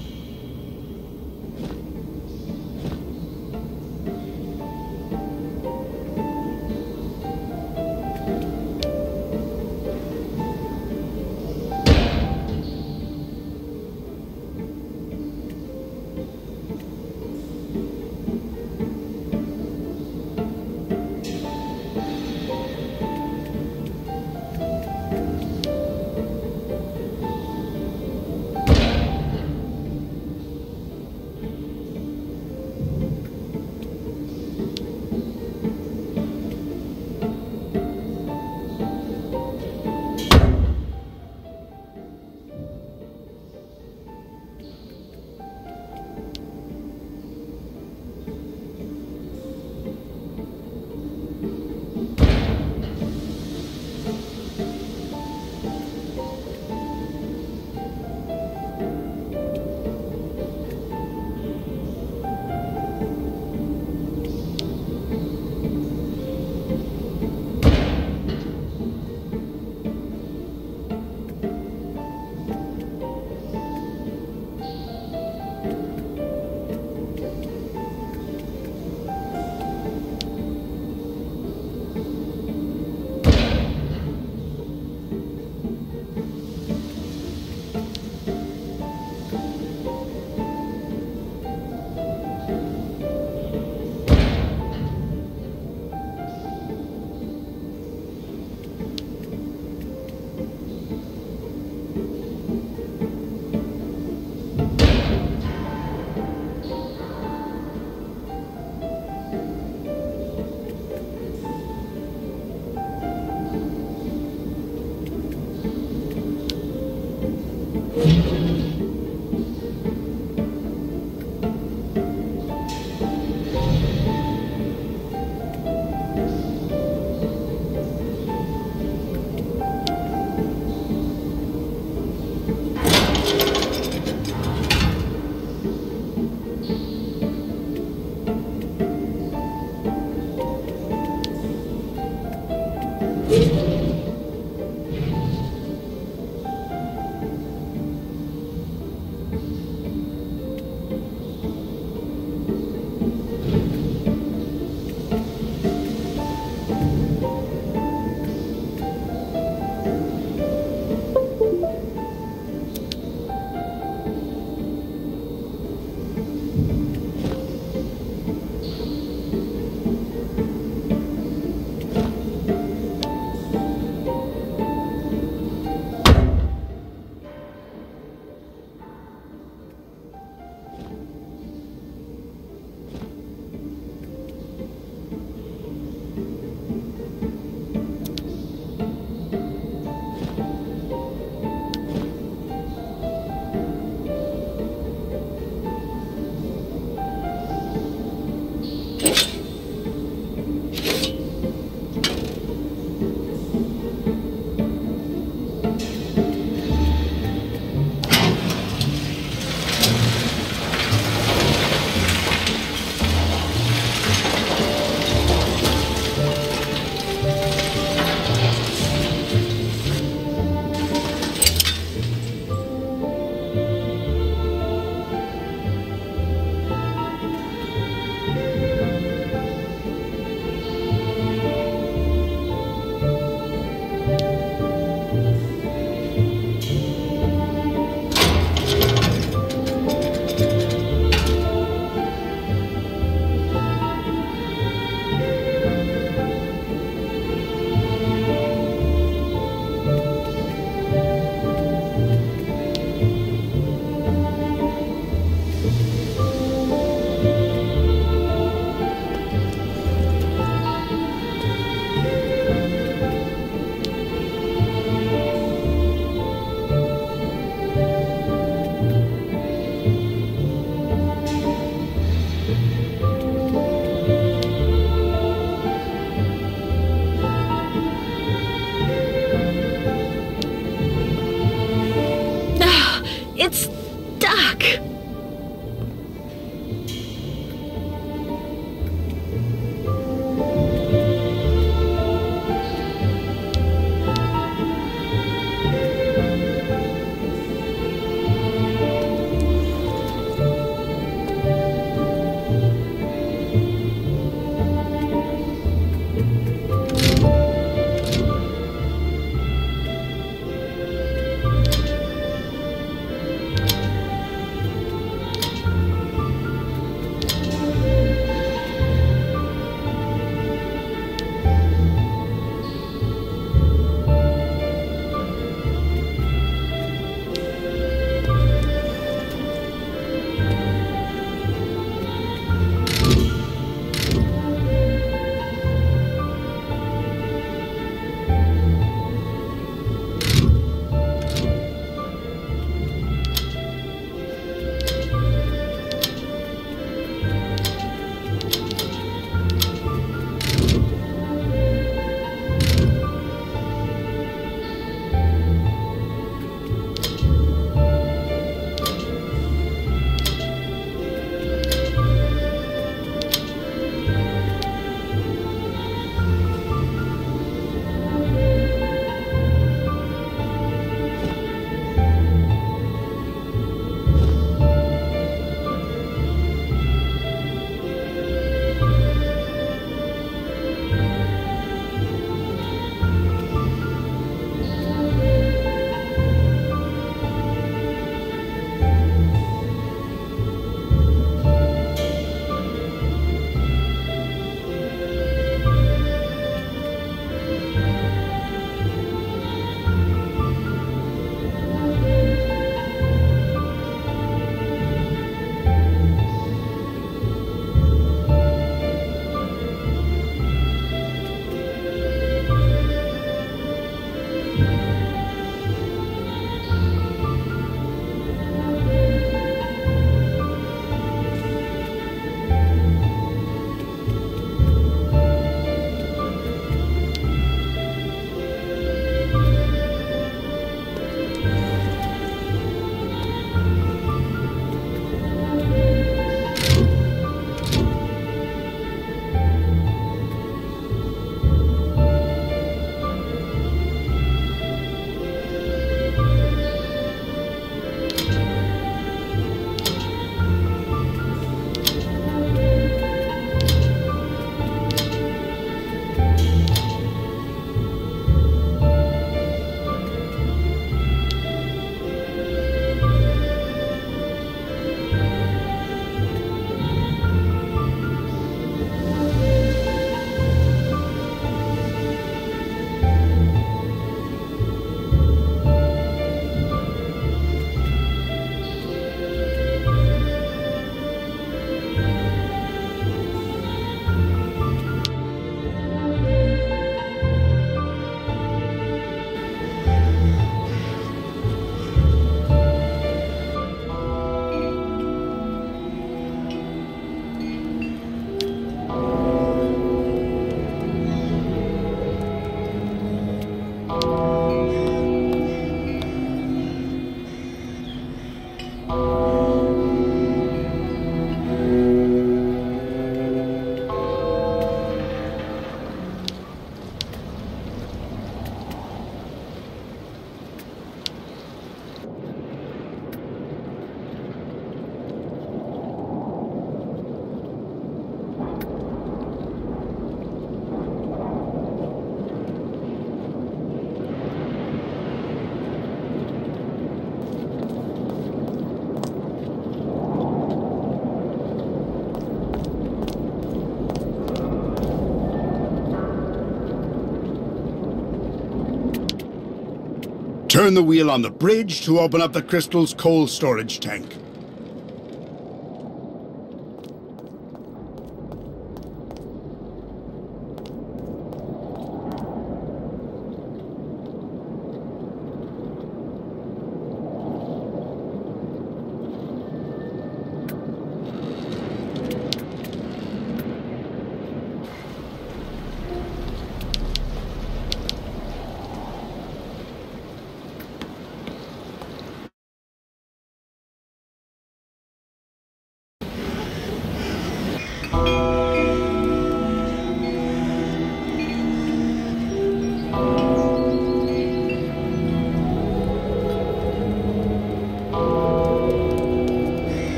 Turn the wheel on the bridge to open up the crystal's coal storage tank.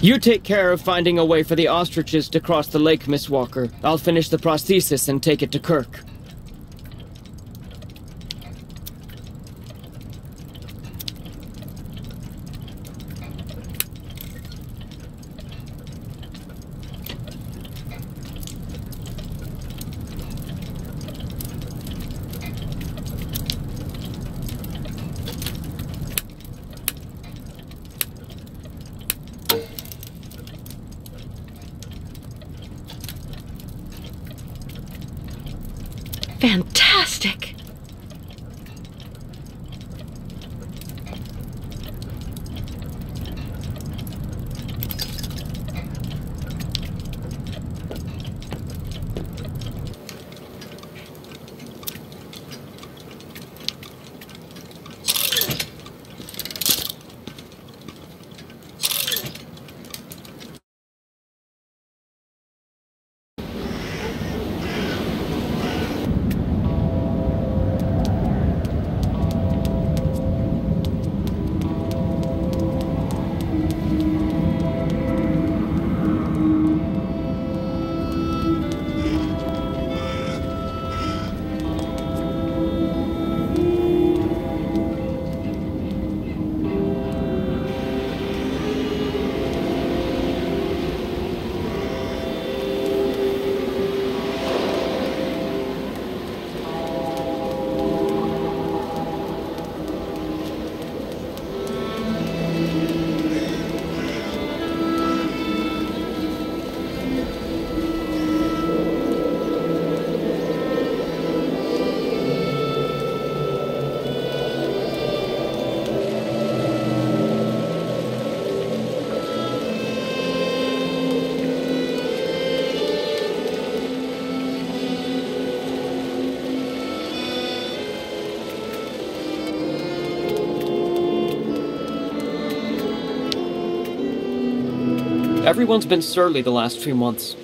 You take care of finding a way for the ostriches to cross the lake, Miss Walker. I'll finish the prosthesis and take it to Kirk. Fantastic! Everyone's been surly the last few months.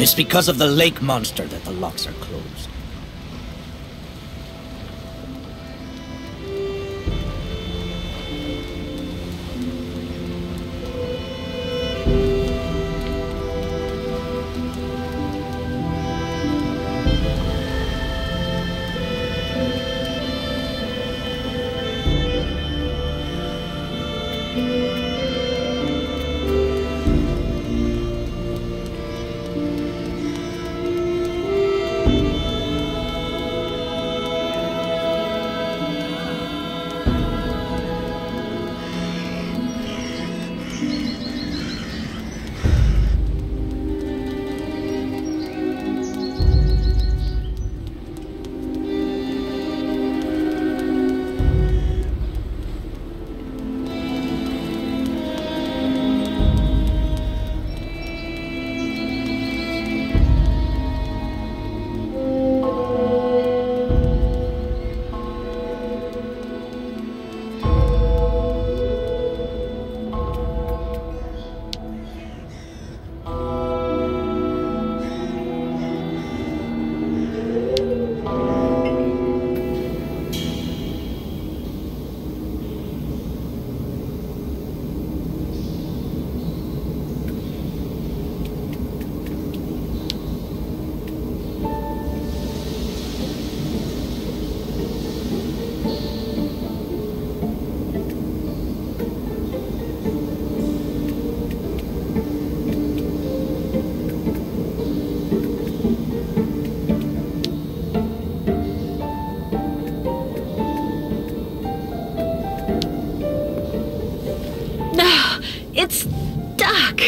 It's because of the lake monster that the locks are closed. It's stuck!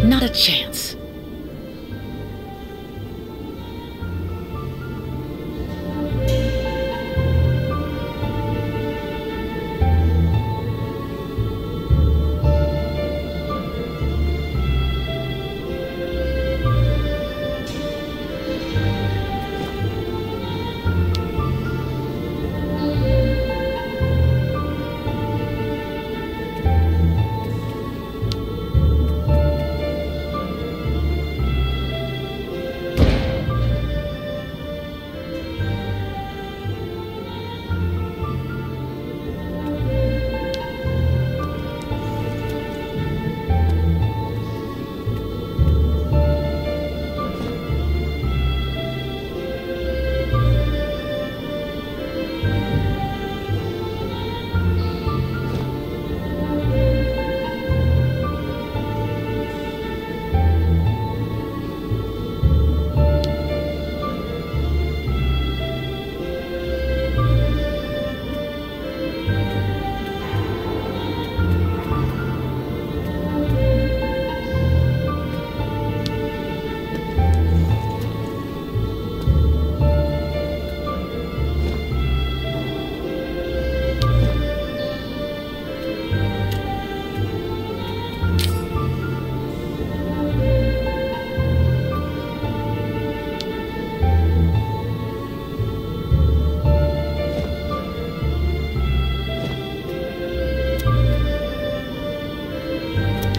Not a chance.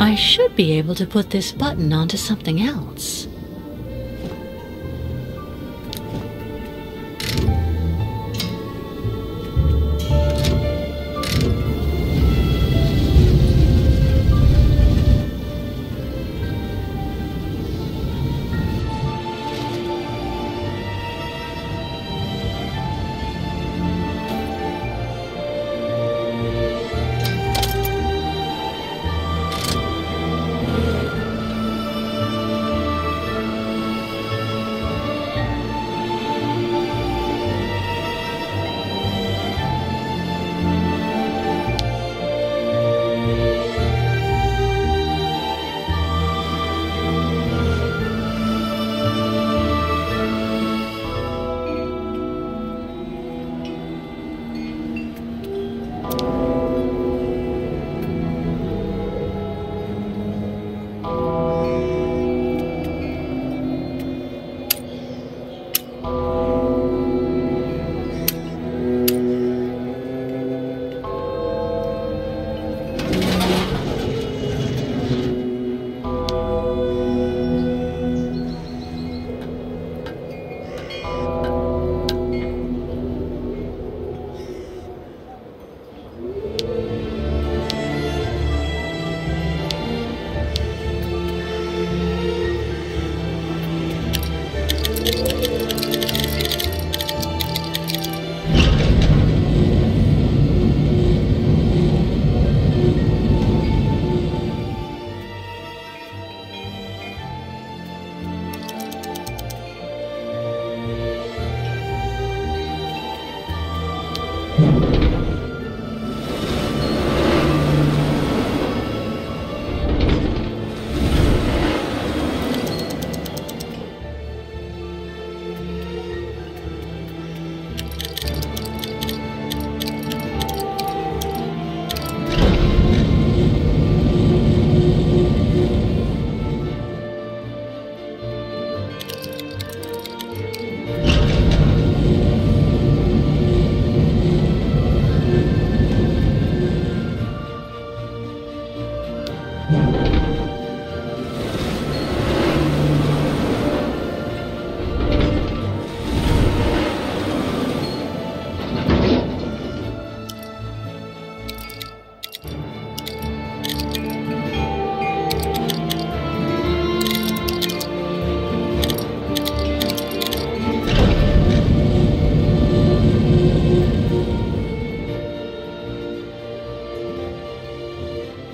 I should be able to put this button onto something else.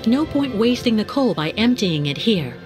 No point wasting the coal by emptying it here.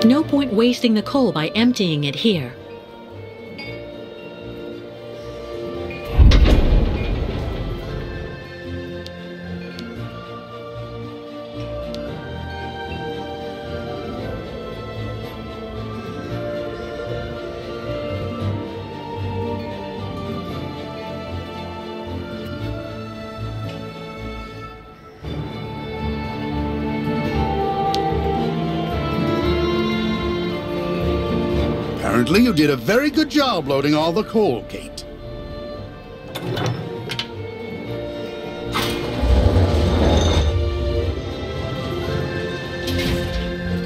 No point wasting the coal by emptying it here. Apparently you did a very good job loading all the coal, Kate.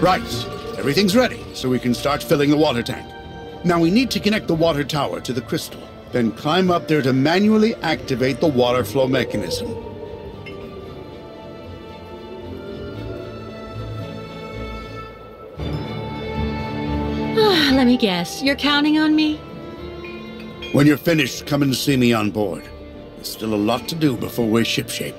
Right. Everything's ready, so we can start filling the water tank. Now we need to connect the water tower to the crystal, then climb up there to manually activate the water flow mechanism. Let me guess, you're counting on me? When you're finished, come and see me on board. There's still a lot to do before we're shipshape.